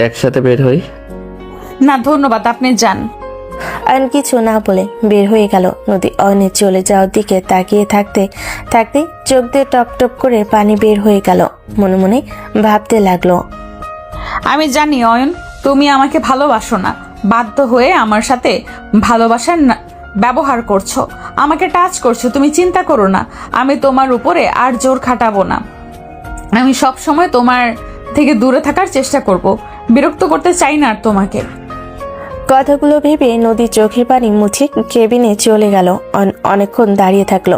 একসাথে বের হই? না ধন্যবাদ, আপনি যান। অয়ন কিছু না বলে বের হয়ে গেল। নদী অয়নের চলে যাওয়ার দিকে তাকিয়ে থাকতে থাকতে চোখ দিয়ে টপ টপ করে পানি বের হয়ে গেল। মনে মনে ভাবতে লাগলো, আমি জানি অয়ন, তুমি আমাকে ভালোবাসো না, বাধ্য হয়ে আমার সাথে ভালোবাসার ব্যবহার করছো, আমাকে টাচ করছো। তুমি চিন্তা করো না, আমি তোমার উপরে আর জোর খাটাবো না। আমি সব সময় তোমার থেকে দূরে থাকার চেষ্টা করব, বিরক্ত করতে চাই না আর তোমাকে। কথাগুলো ভেবে নদী চোখের পানি মুছে কেবিনে চলে গেল। অনেকক্ষণ দাঁড়িয়ে থাকলো,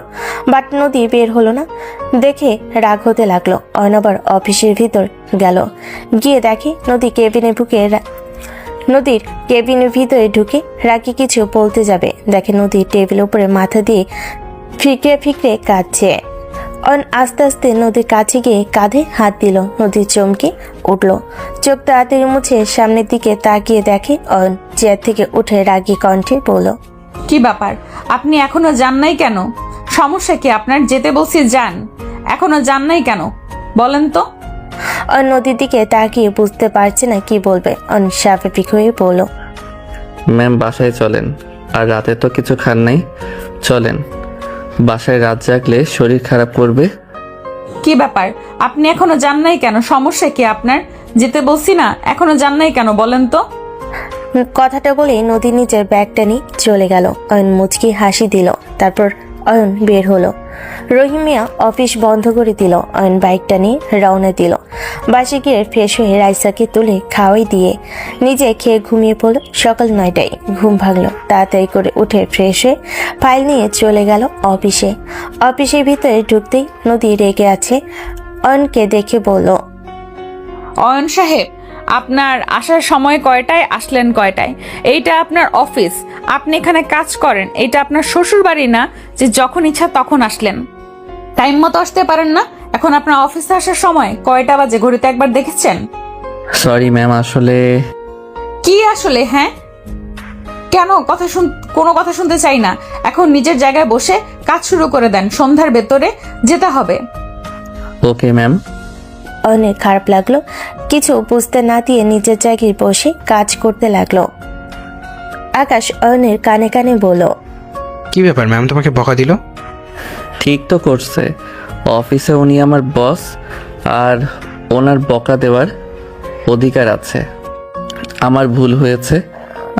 বাট নদী বের হলো না দেখে রাগ হতে লাগলো। আবার অফিসের ভিতর গেল, গিয়ে দেখে নদীর কেবিনের ভিতরে ঢুকে রাগি কিছু বলতে যাবে, দেখে নদী টেবিল উপরে মাথা দিয়ে ফিকরে ফিকরে কাঁদছে। আস্তে আস্তে নদীর কাছে গিয়ে কাঁধে হাত দিল। নদী চমকে উঠল, চোখ তাড়াতাড়ি মুছে সামনের দিকে তাকিয়ে দেখে চেয়ার থেকে উঠে রাগী কণ্ঠে বলল, কি ব্যাপার, আপনি এখনো যান নাই কেন? সমস্যা কি আপনার? যেতে বলছি যান, এখনো যান নাই কেন বলেন তো? নদীর দিকে তাকিয়ে বুঝতে পারছে না কি বলবে। স্বাভাবিক হয়ে বলল, ম্যাম বাসায় চলেন, আর রাতে তো কিছু খান নাই, চলেন। বাসায় রাত জাগলে শরীর খারাপ করবে। কি ব্যাপার, আপনি এখনো যান নাই কেন? সমস্যা কি আপনার? যেতে বলছি না, এখনো যান নাই কেন বলেন তো? কথাটা বলে নদী নিজের ব্যাগটা নিয়ে চলে গেল। মুচকি হাসি দিল, তারপর বের হলো। রহিমিয়া অফিস বন্ধ করে দিল। বাইকটা নিয়ে রওনা দিল। বাসে গিয়ে ফ্রেশ হয়ে রাইসাকে তুলে খাওয়াই দিয়ে নিজে খেয়ে ঘুমিয়ে পড়ল। সকাল 9টায় ঘুম ভাঙলো। তাড়াতাড়ি করে উঠে ফ্রেশ হয়ে ফাইল নিয়ে চলে গেল অফিসে। অফিসের ভিতরে ঢুকতেই নদী রেগে আছে। অয়নকে দেখে বলল, অয়ন সাহেব, আপনার আসার সময় কয়টায়, আসলেন কয়টায়? এইটা আপনার অফিস, আপনি এখানে কাজ করেন। এটা আপনার শ্বশুর বাড়ি না যে যখন ইচ্ছা তখন আসলেন। টাইম মতো আসতে পারেন না? এখন আপনার অফিসে আসার সময় কয়টা বাজে ঘড়িতে একবার দেখেছেন? সরি ম্যাম, আসলে কি আসলে? হ্যাঁ, কেন কোনো কথা শুনতে চাই না। এখন নিজের জায়গায় বসে কাজ শুরু করে দেন, সন্ধ্যার ভেতরে যেতে হবে। Okay ma'am. অনেক খারাপ লাগলো। কিছু বুঝতে না দিয়ে নিজের জায়গায় বসে কাজ করতে লাগলো। আকাশ অয়নের কানে কানে বলল, কি ব্যাপার ম্যাম, তোমাকে বকা দিল? ঠিক তো করছে, অফিসে উনি আমার বস, আর ওনার বকা দেওয়ার অধিকার আছে। আমার ভুল হয়েছে।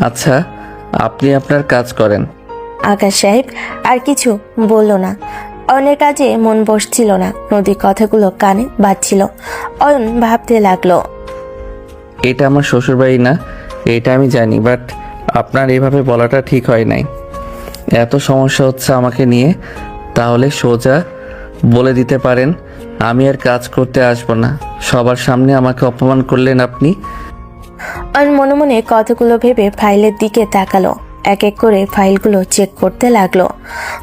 আচ্ছা, আপনি আপনার কাজ করেন। আকাশ সাহেব আর কিছু বলল না। অয়নের কাজে মন বসছিল না। নদীর কথাগুলো কানে বাজছিল। অয়ন ভাবতে লাগলো, এটা আমার শ্বশুরবাড়ি না, এটা আমি জানি, বাট আপনার এভাবে বলাটা ঠিক হয় নাই। এত সমস্যা হচ্ছে আমাকে নিয়ে, তাহলে সোজা বলে দিতে পারেন আমি আর কাজ করতে আসবো না। সবার সামনে আমাকে অপমান করলেন আপনি। অয়ন মনে মনে কথাগুলো ভেবে ফাইলের দিকে তাকালো। এক এক করে ফাইলগুলো চেক করতে লাগলো।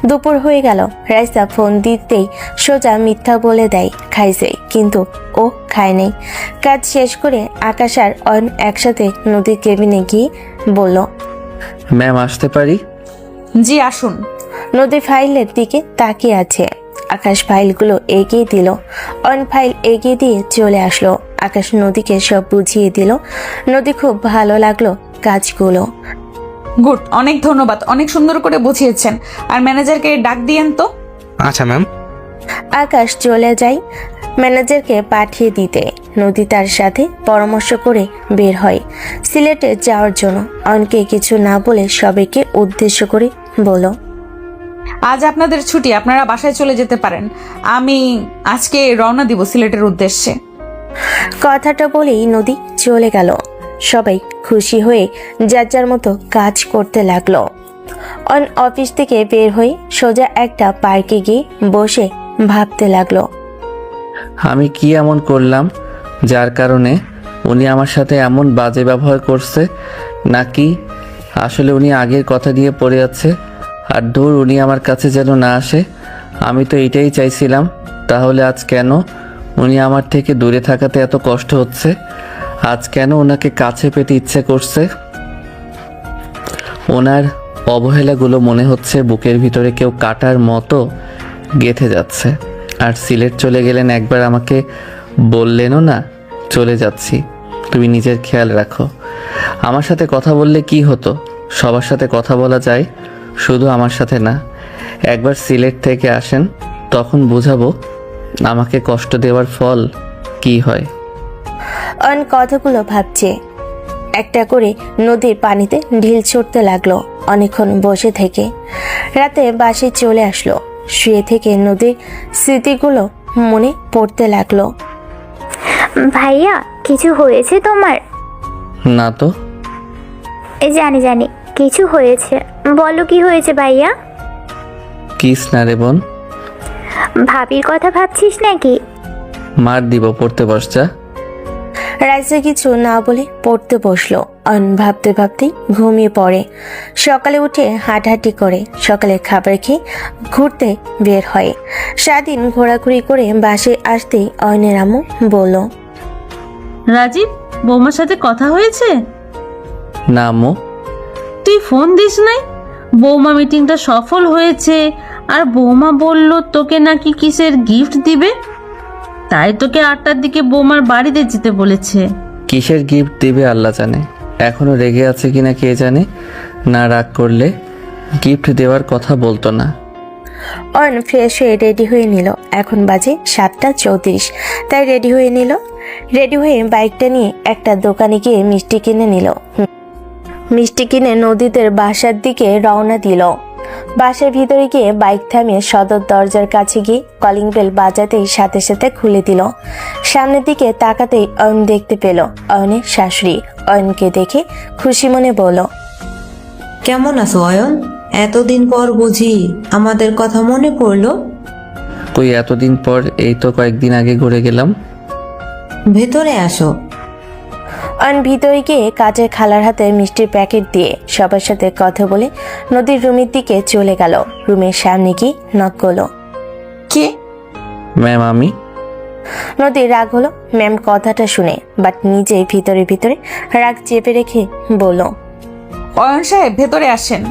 দুপুর হয়ে গেল। রাইসা ফোন দিতেই সোজা মিথ্যা বলে দেয় খাইছে, কিন্তু ও খায় নাই। কাজ শেষ করে আকাশ আর অয়ন একসাথে নদীর কেবিনে গিয়ে বলল, ম্যাম আসতে পারি? জি আসুন। নদী ফাইলের দিকে তাকিয়ে আছে। আকাশ ফাইলগুলো এগিয়ে দিল। অয়ন ফাইল এগিয়ে দিয়ে চলে আসলো। আকাশ নদীকে সব বুঝিয়ে দিল। নদী খুব ভালো লাগলো কাজগুলো। গুড, অনেক ধন্যবাদ, অনেক সুন্দর করে বুঝিয়েছেন। আর ম্যানেজারকে ডাক দিয়েন তো। আচ্ছা ম্যাম। আকাশ চলে যায় ম্যানেজারকে পাঠিয়ে দিতে। নদী তার সাথে পরামর্শ করে বের হয় সিলেটে যাওয়ার জন্য। অয়নকে কিছু না বলে সবাইকে উদ্দেশ্য করে বলল, আজ আপনাদের ছুটি, আপনারা বাসায় চলে যেতে পারেন। আমি আজকে রওনা দিব সিলেটের উদ্দেশ্যে। কথাটা বলেই নদী চলে গেল। সবাই খুশি হয়ে যার যার মতো কাজ করতে লাগলো। অফিস থেকে বের হয়ে সোজা একটা পার্কে গিয়ে বসে ভাবতে লাগলো, আমি কি এমন করলাম যার কারণে উনি আমার সাথে এমন বাজে ব্যবহার করছে? নাকি আসলে উনি আগের কথা দিয়ে পড়ে আছে? আর দূর, উনি আমার কাছে যেন না আসে। আমি তো এটাই চাইছিলাম। তাহলে আজ কেন উনি আমার থেকে দূরে থাকাতে এত কষ্ট হচ্ছে? আজ কেন ওনাকে কাছে পেতে ইচ্ছে করছে? ওনার অবহেলাগুলো মনে হচ্ছে বুকের ভিতরে কেউ কাটার মতো গেঁথে যাচ্ছে। আর সিলেট চলে গেলেন, একবার আমাকে বললেনও না চলে যাচ্ছি। তুমি নিজের খেয়াল রাখো। আমার সাথে কথা বললে কি হতো? সবার সাথে কথা বলা যায়, শুধু আমার সাথে না। একবার সিলেট থেকে আসেন, তখন বুঝাবো আমাকে কষ্ট দেওয়ার ফল কি হয়। অয়ন কথাগুলো ভাবছে। একটা করে নদীর পানিতে ঢিল ছুটতে লাগলো অনেকক্ষণ বসে থেকে। রাতে বাসে চলে আসলো। শুয়ে থেকে নদীর স্মৃতিগুলো মনে পড়তে লাগলো। ভাইয়া কিছু হয়েছে তোমার? না তো। জানি জানি কিছু হয়েছে, বলো কি হয়েছে ভাইয়া? কিস না রে বোন। ভাবির কথা ভাবছিস নাকি? মার দিব, পড়তে বস যা। রাইসা কিছু না বলে পড়তে বসলো। ভাবতে ভাবতেই ঘুমিয়ে পড়ে। সকালে উঠে হাঁটাহাঁটি করে, সকালে খাবার খেয়ে ঘুরতে বের হয়। সারাদিন ঘোরাঘুরি করে বাসে আসতেই অয়নের আম্মু বলল, রাজীব, বৌমার সাথে কথা হয়েছে? না আম্মু। তুই ফোন দিস নাই? বৌমা মিটিংটা সফল হয়েছে আর বৌমা বলল তোকে নাকি কিসের গিফট দিবে, তাই তোকে 8টার দিকে বৌমার বাড়িতে যেতে বলেছে। কিসের গিফট দিবে আল্লাহ জানে। এখনো রেগে আছে কিনা কে জানে। না রাগ করলে গিফট দেওয়ার কথা বলতো না। অয়ন ফ্রেশ হয়ে রেডি হয়ে নিল। এখন বাজে 7:34, তাই রেডি হয়ে নিল। রেডি হয়ে বাইকটা নিয়ে একটা দোকানে গিয়ে মিষ্টি কিনে নিল। মিষ্টি কিনে নদীদের বাসার দিকে রওনা দিল। বাসার ভিতরে গিয়ে বাইক থামিয়ে সদর দরজার কাছে গিয়ে কলিং বেল বাজাতেই সাথে সাথে খুলে দিল। সামনের দিকে তাকাতেই অয়ন দেখতে পেল অয়নের শাশুড়ি। অয়নকে দেখে খুশি মনে বলল, কেমন আছো অয়ন? এতদিন পর বুঝি আমাদের কথা মনে পড়লো? কই এতদিন পর, এই তো কয়েকদিন আগে ঘুরে গেলাম। ভেতরে আসো। অয়ন ভিতরে গিয়ে কাজের খালার হাতে মিষ্টির প্যাকেট দিয়ে সবার সাথে কথা বলে নদীর রুমের দিকে চলে গেল। রুমের সামনে গিয়ে নক করলো। কে? ম্যাম আমি। নদীর রাগ হলো ম্যাম কথাটা শুনে, বাট নিজে ভিতরে ভিতরে রাগ চেপে রেখে বলল, অয়ন সাহেব ভেতরে আসেন।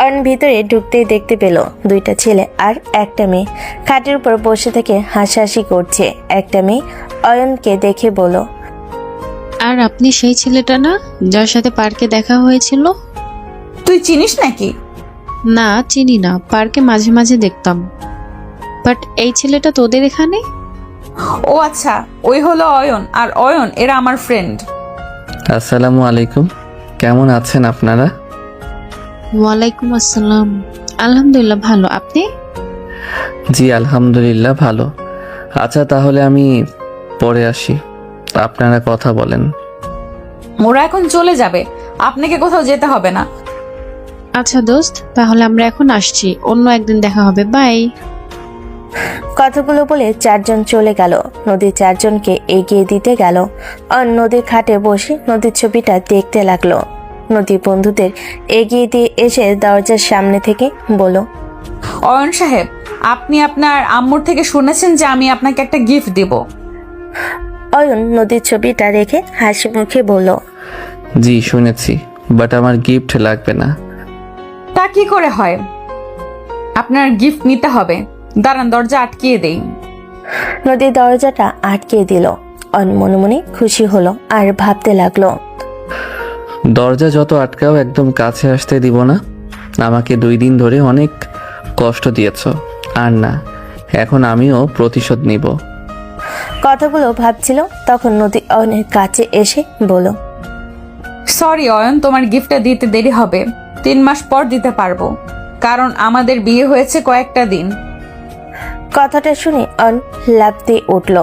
অয়ন ভিতরে ঢুকতেই দেখতে পেল 2টা ছেলে আর একটা মেয়ে খাটের উপর বসে থেকে হাসাহাসি করছে। একটা মেয়ে অয়নকে দেখে বলল, আর আপনি সেই ছেলেটা না যার সাথে পার্কে দেখা হয়েছিল? তুই চিনিস নাকি? না চিনি না, পার্কে মাঝে মাঝে দেখতাম। বাট এই ছেলেটা তোদের এখানে? ও আচ্ছা, ওই হলো অয়ন, আর অয়ন এরা আমার ফ্রেন্ড। আসসালামু আলাইকুম। কেমন আছেন আপনারা? ওয়ালাইকুম আসসালাম। আলহামদুলিল্লাহ ভালো, আপনি? জি আলহামদুলিল্লাহ ভালো। আচ্ছা তাহলে আমি পরে আসি, আপনারা কথা বলেন। ওরা এখন চলে যাবে, আপনাকে কোথাও যেতে হবে না। আচ্ছা দোস্ত, তাহলে আমরা এখন আসছি, অন্য একদিন দেখা হবে, বাই। কথাগুলো বলে 4জন চলে গেল। নদীর 4জনকে এগিয়ে দিতে গেল। আর নদীর খাটে বসে নদীর ছবিটা দেখতে লাগলো। নদী বন্ধুদের এগিয়ে দিয়ে এসে দরজার সামনে থেকে বলল, অয়ন সাহেব, আপনি আপনার আম্মুর থেকে শুনেছেন যে আমি আপনাকে একটা গিফট দেব। অয়ন নদীর ছবিটা রেখে হাসি মুখে বলল, জি শুনেছি, বাট আমার গিফট লাগবে না। তা কি করে হয়? আপনার গিফট নিতে হবে। দাঁড়ান, দরজা আটকিয়ে দেই। নদীর দরজাটা আটকে দিল। অয়ন মনে মনে খুশি হলো আর ভাবতে লাগলো, দরজা যত আটকাও একদম কাছে আসতে দিব না। আমাকে 2 দিন ধরে অনেক কষ্ট দিয়েছ, আর না, এখন আমিও প্রতিশোধ নিব। কথাগুলো ভাবছিল তখন নদী অয়নের কাছে এসে বলল, সরি অয়ন, তোমার গিফটটা দিতে দেরি হবে। 3 মাস পর দিতে পারবো, কারণ আমাদের বিয়ে হয়েছে কয়েকটা দিন। কথাটা শুনে অয়ন লাফ দিয়ে উঠল।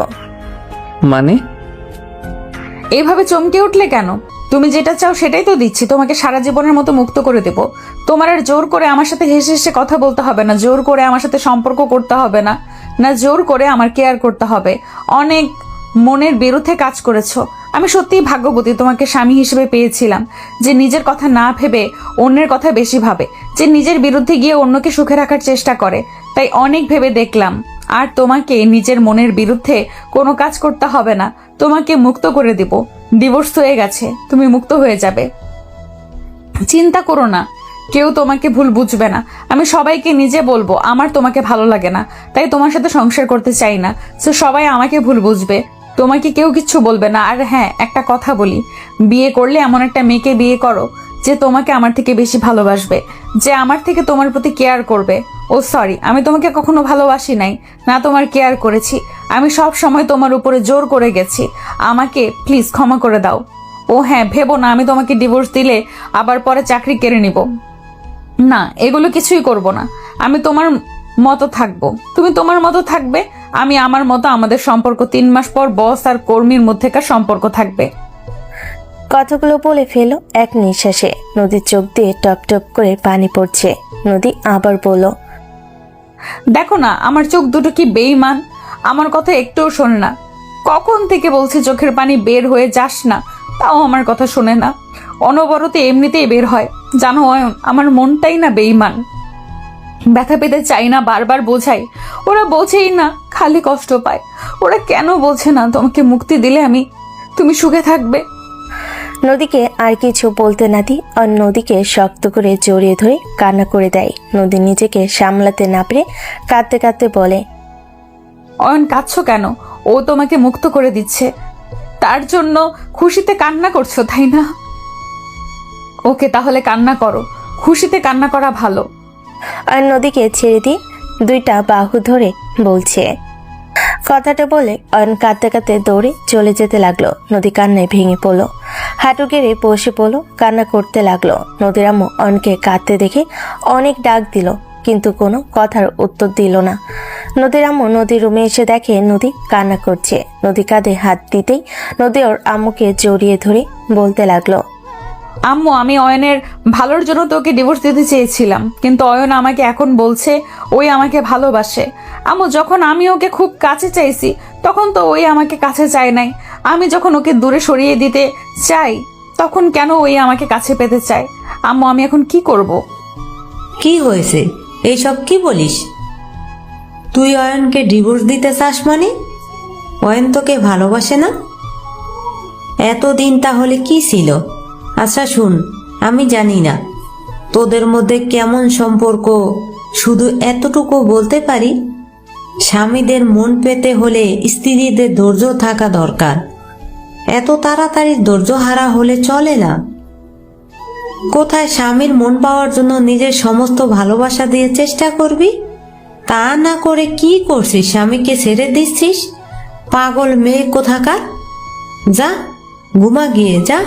মানে? এইভাবে চমকে উঠলে কেন? তুমি যেটা চাও সেটাই তো দিচ্ছি। তোমাকে সারা জীবনের মতো মুক্ত করে দেব। তোমার আর জোর করে আমার সাথে হেসে হেসে কথা বলতে হবে না, জোর করে আমার সাথে সম্পর্ক করতে হবে না, না জোর করে আমার কেয়ার করতে হবে। অনেক মনের বিরুদ্ধে কাজ করেছো। আমি সত্যিই ভাগ্যবতী, তোমাকে স্বামী হিসেবে পেয়েছিলাম, যে নিজের কথা না ভেবে অন্যের কথা বেশি ভাবে, যে নিজের বিরুদ্ধে গিয়ে অন্যকে সুখে রাখার চেষ্টা করে। তাই অনেক ভেবে দেখলাম, আর তোমাকে নিজের মনের বিরুদ্ধে কোনো কাজ করতে হবে না। তোমাকে মুক্ত করে দিব। ডিভোর্স হয়ে গেছে, তুমি মুক্ত হয়ে যাবে। চিন্তা করো না, কেউ তোমাকে ভুল বুঝবে না। আমি সবাইকে নিজে বলবো আমার তোমাকে ভালো লাগে না, তাই তোমার সাথে সংসার করতে চাই না। তো সবাই আমাকে ভুল বুঝবে, তোমাকে কেউ কিচ্ছু বলবে না। আর হ্যাঁ, একটা কথা বলি, বিয়ে করলে এমন একটা মেয়েকে বিয়ে করো যে তোমাকে আমার থেকে বেশি ভালোবাসবে, যে আমার থেকে তোমার প্রতি কেয়ার করবে। ও সরি, আমি তোমাকে কখনো ভালোবাসি নাই, না তোমার কেয়ার করেছি। আমি সব সময় তোমার উপরে জোর করে গেছি। আমাকে প্লিজ ক্ষমা করে দাও। ও হ্যাঁ, ভেবো না আমি তোমাকে ডিভোর্স দিলে আবার পরে চাকরি কেড়ে নিব। না, এগুলো কিছুই করব না। আমি তোমার মতো থাকবো, তুমি তোমার মতো থাকবে, আমি আমার মতো। আমাদের সম্পর্ক 3 মাস পর বস আর কর্মীর মধ্যেকার সম্পর্ক থাকবে। কথাগুলো বলে ফেলো এক নিঃশ্বাসে। নদীর চোখ দিয়ে টপ টপ করে পানি পড়ছে। নদী আবার বলল, দেখো না আমার চোখ দুটো কি বেঈমান, আমার কথা একটুও শোনে না। কখন থেকে বলছি চোখের পানি বের হয়ে যাস না, তাও আমার কথা শোনে না। অনবরতে এমনিতেই বের হয়। জানো অয়ন, আমার মনটাই না বেঈমান। ব্যথা পেতে চাই না, বারবার বোঝাই, ওরা বোঝেই না, খালি কষ্ট পায়। ওরা কেন বোঝে না তোমাকে মুক্তি দিলে তুমি সুখে থাকবে। নদীকে আর কিছু বলতে না দি আর নদীকে শক্ত করে জড়িয়ে ধরে কান্না করে দেয়। নদী নিজেকে সামলাতে না পেরে কাঁদতে কাঁদতে বলে, অয়ন কাঁদছো কেন? ও তোমাকে মুক্ত করে দিচ্ছে, তার জন্য খুশিতে কান্না করছো তাই না? ওকে তাহলে কান্না করো, খুশিতে কান্না করা ভালো। আর নদীকে ছেড়ে দিয়ে 2টা বাহু ধরে বলছে। কথাটা বলে অয়ন কাঁদতে কাঁদতে দৌড়ে চলে যেতে লাগলো। নদী কান্নায় ভেঙে পড়লো, হাঁটু গেড়ে বসে পড়লো, কান্না করতে লাগলো। নদীর আম্মু অয়নকে কাঁদতে দেখে অনেক ডাক দিল, কিন্তু কোনো কথার উত্তর দিল না। নদীর আম্মু নদীর রুমে এসে দেখে নদী কান্না করছে। নদী কাঁধে হাত দিতেই নদী ওর আম্মুকে জড়িয়ে ধরে বলতে লাগলো, আম্মু, আমি অয়নের ভালোর জন্য তোকে ডিভোর্স দিতে চেয়েছিলাম, কিন্তু অয়ন আমাকে এখন বলছে ওই আমাকে ভালোবাসে। আম্মু, যখন আমি ওকে খুব কাছে চাইছি তখন তো ওই আমাকে কাছে চায় নাই। আমি যখন ওকে দূরে সরিয়ে দিতে চাই তখন কেন ওই আমাকে কাছে পেতে চায়? আম্মু, আমি এখন কি করব? কি হয়েছে? এইসব কি বলিস? তুই অয়নকে ডিভোর্স দিতে চাস মানে? অয়ন তোকে ভালোবাসে না? এতদিন তাহলে কি ছিল? আচ্ছা শুন, আমি জানি না তোদের মধ্যে কেমন সম্পর্ক, শুধু এতটুকু বলতে পারি, স্বামীদের মন পেতে হলে স্ত্রীদের ধৈর্য থাকা দরকার। এত তাড়াতাড়ি ধৈর্য হারা হলে চলে না। কোথায় স্বামীর মন পাওয়ার জন্য নিজের সমস্ত ভালোবাসা দিয়ে চেষ্টা করবি, তা না করে কি করছিস? স্বামীকে ছেড়ে দিচ্ছিস? পাগল মেয়ে কোথাকার! যা ঘুমা গিয়ে যা।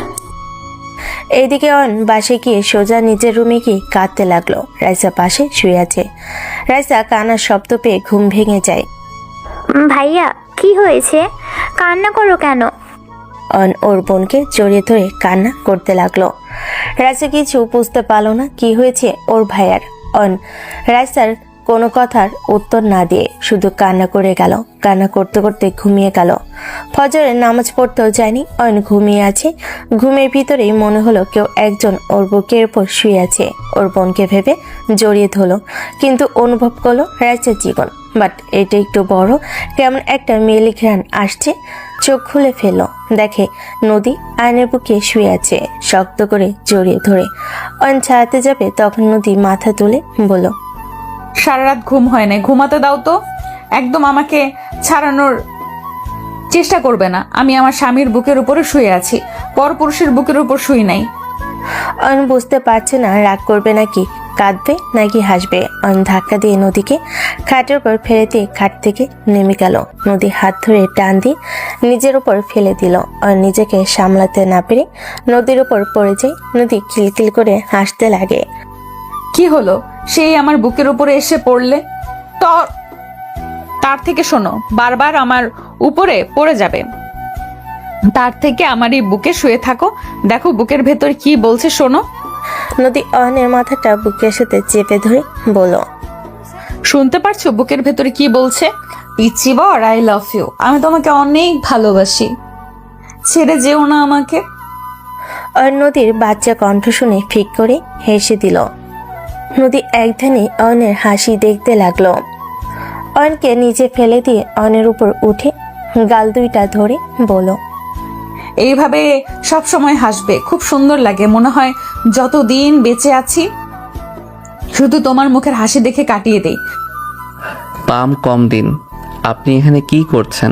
এইদিকে অয়ন বাসে গিয়ে সোজা নিজের রুমে গিয়ে কাঁদতে লাগলো। রাইসা পাশে শুয়ে আছে। রাইসা কান্নার শব্দ পেয়ে ঘুম ভেঙে যায়। ভাইয়া কি হয়েছে? কান্না করো কেন? অয়ন ওর বোনকে জড়িয়ে ধরে কান্না করতে লাগলো। রাইসা কিছু বুঝতে পারলো না কি হয়েছে ওর ভাইয়ার। অয়ন রাইসার কোনো কথার উত্তর না দিয়ে শুধু কান্না করে গেল। কান্না করতে করতে ঘুমিয়ে গেল। ফজরের নামাজ পড়তেও যায়নি, অয়ন ঘুমিয়ে আছে। ঘুমের ভিতরেই মনে হলো কেউ একজন ওর বুকের উপর শুয়ে আছে। ওর বোনকে ভেবে জড়িয়ে ধরলো, কিন্তু অনুভব করলো রাইসার জীবন। বাট এটা একটু বড়, কেমন একটা মেলি ঘ্রাণ আসছে। চোখ খুলে ফেললো, দেখে নদী আয়নের বুকে শুয়ে আছে, শক্ত করে জড়িয়ে ধরে। অয়ন ছাড়াতে যাবে তখন নদী মাথা তুলে বলল, সারা রাত ঘুম হয় না, ঘুমাতে দাও তো। একদম আমাকে ছাড়ানোর চেষ্টা করবে না। আমি আমার স্বামীর বুকের উপরে শুয়ে আছি, পরপুরুষের বুকের উপর শুই নাই। অয়ন বুঝতে পারছে না রাগ করবে নাকি কাঁদবে নাকি হাসবে। অয়ন ধাক্কা দিয়ে নদীকে খাটের উপর ফেলে দিয়ে খাট থেকে নেমে গেল। নদী হাত ধরে টান দিয়ে নিজের উপর ফেলে দিল। অয়ন নিজেকে সামলাতে না পেরে নদীর উপর পড়ে যায়। নদী কিলকিল করে হাসতে লাগে। কি হলো? সেই আমার বুকের উপরে এসে পড়লে তো তার থেকে শোনো, বারবার আমার উপরে পড়ে যাবে, তার থেকে আমার এই বুকে শুয়ে থাকো। দেখো বুকের ভেতর কি বলছে, শোনো। নদী অয়নের মাথাটা বুকের সাথে চেপে ধরে বলো, শুনতে পারছো বুকের ভেতরে কি বলছে? পিচ্চি বর, আই লাভ ইউ, আমি তোমাকে অনেক ভালোবাসি, ছেড়ে যেও না আমাকে। অয়ন নদীর বাচ্চা কণ্ঠ শুনে ফিক করে হেসে দিল। নদী একধানে অয়নের হাসি দেখতে লাগলো। অয়নকে নিচে ফেলে দিয়ে অয়নের উপর উঠে গাল 2টা ধরে বলল, এইভাবে সব সময় হাসবে, খুব সুন্দর লাগে। মনে হয় যতদিন বেঁচে আছি শুধু তোমার মুখের হাসি দেখে কাটিয়ে দেই। পাম কম দিন। আপনি এখানে কি করছেন?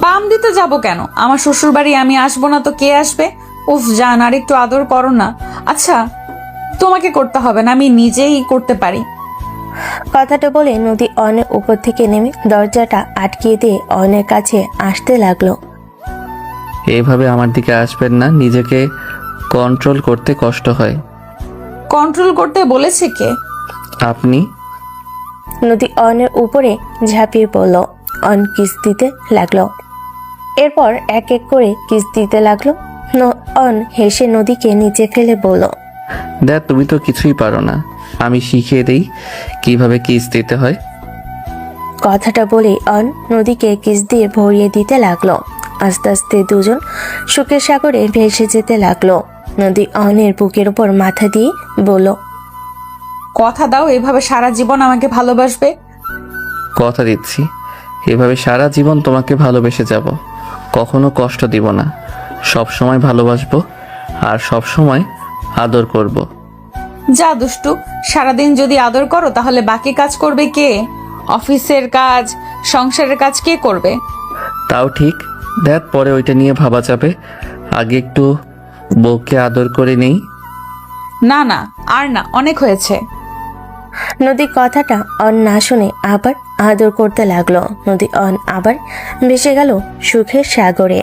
পাম দিতে যাব কেন? আমার শ্বশুর বাড়ি, আমি আসবো না তো কে আসবে? উফ জান, আর একটু আদর করো না। আচ্ছা তোমাকে করতে হবে না, আমি নিজেই করতে পারি। কথাটা বলে নদী অয়নের উপর থেকে নেমে দরজাটা আটকিয়ে দিয়ে অয়নের কাছে আসতে লাগলো। এইভাবে আমার দিকে আসবেন না, নিজেকে কন্ট্রোল করতে কষ্ট হয়। কন্ট্রোল করতে বলেছে কে? আপনি। নদী অয়নের উপরে ঝাঁপিয়ে পড়ল। অয়ন কিস দিতে লাগলো। এরপর এক এক করে কিস দিতে লাগলো। অয়ন হেসে নদীকে নিচে ফেলে বলল, দেখ তুমি তো কিছুই পারো না, আমি শিখিয়ে দিই কিভাবে কিস দিতে হয়। কথাটা বলেই অয়ন নদীকে কিস দিয়ে ভরিয়ে দিতে লাগলো। আস্তে আস্তে দুজন সুখের সাগরে ভেসে যেতে লাগলো। নদী অয়নের বুকের উপর মাথা দিয়ে বলল, কথা দাও এভাবে সারা জীবন আমাকে ভালোবাসবে। কথা দিচ্ছি, এভাবে সারা জীবন তোমাকে ভালোবেসে যাব, কখনো কষ্ট দিব না, সব সময় ভালোবাসবো আর সব সময় আদর করব। যা দুষ্টু, সারাদিন যদি আদর করো তাহলে বাকি কাজ করবে কে? অফিসের কাজ, সংসারের কাজ কে করবে? তাও ঠিক, দেখ পরে ওইটা নিয়ে ভাবা যাবে, আগে একটু বউকে আদর করে নেই। না না, আর না, অনেক হয়েছে। নদী কথাটা অন না শুনে আবার আদর করতে লাগলো। নদী অন আবার ভেসে গেল সুখের সাগরে।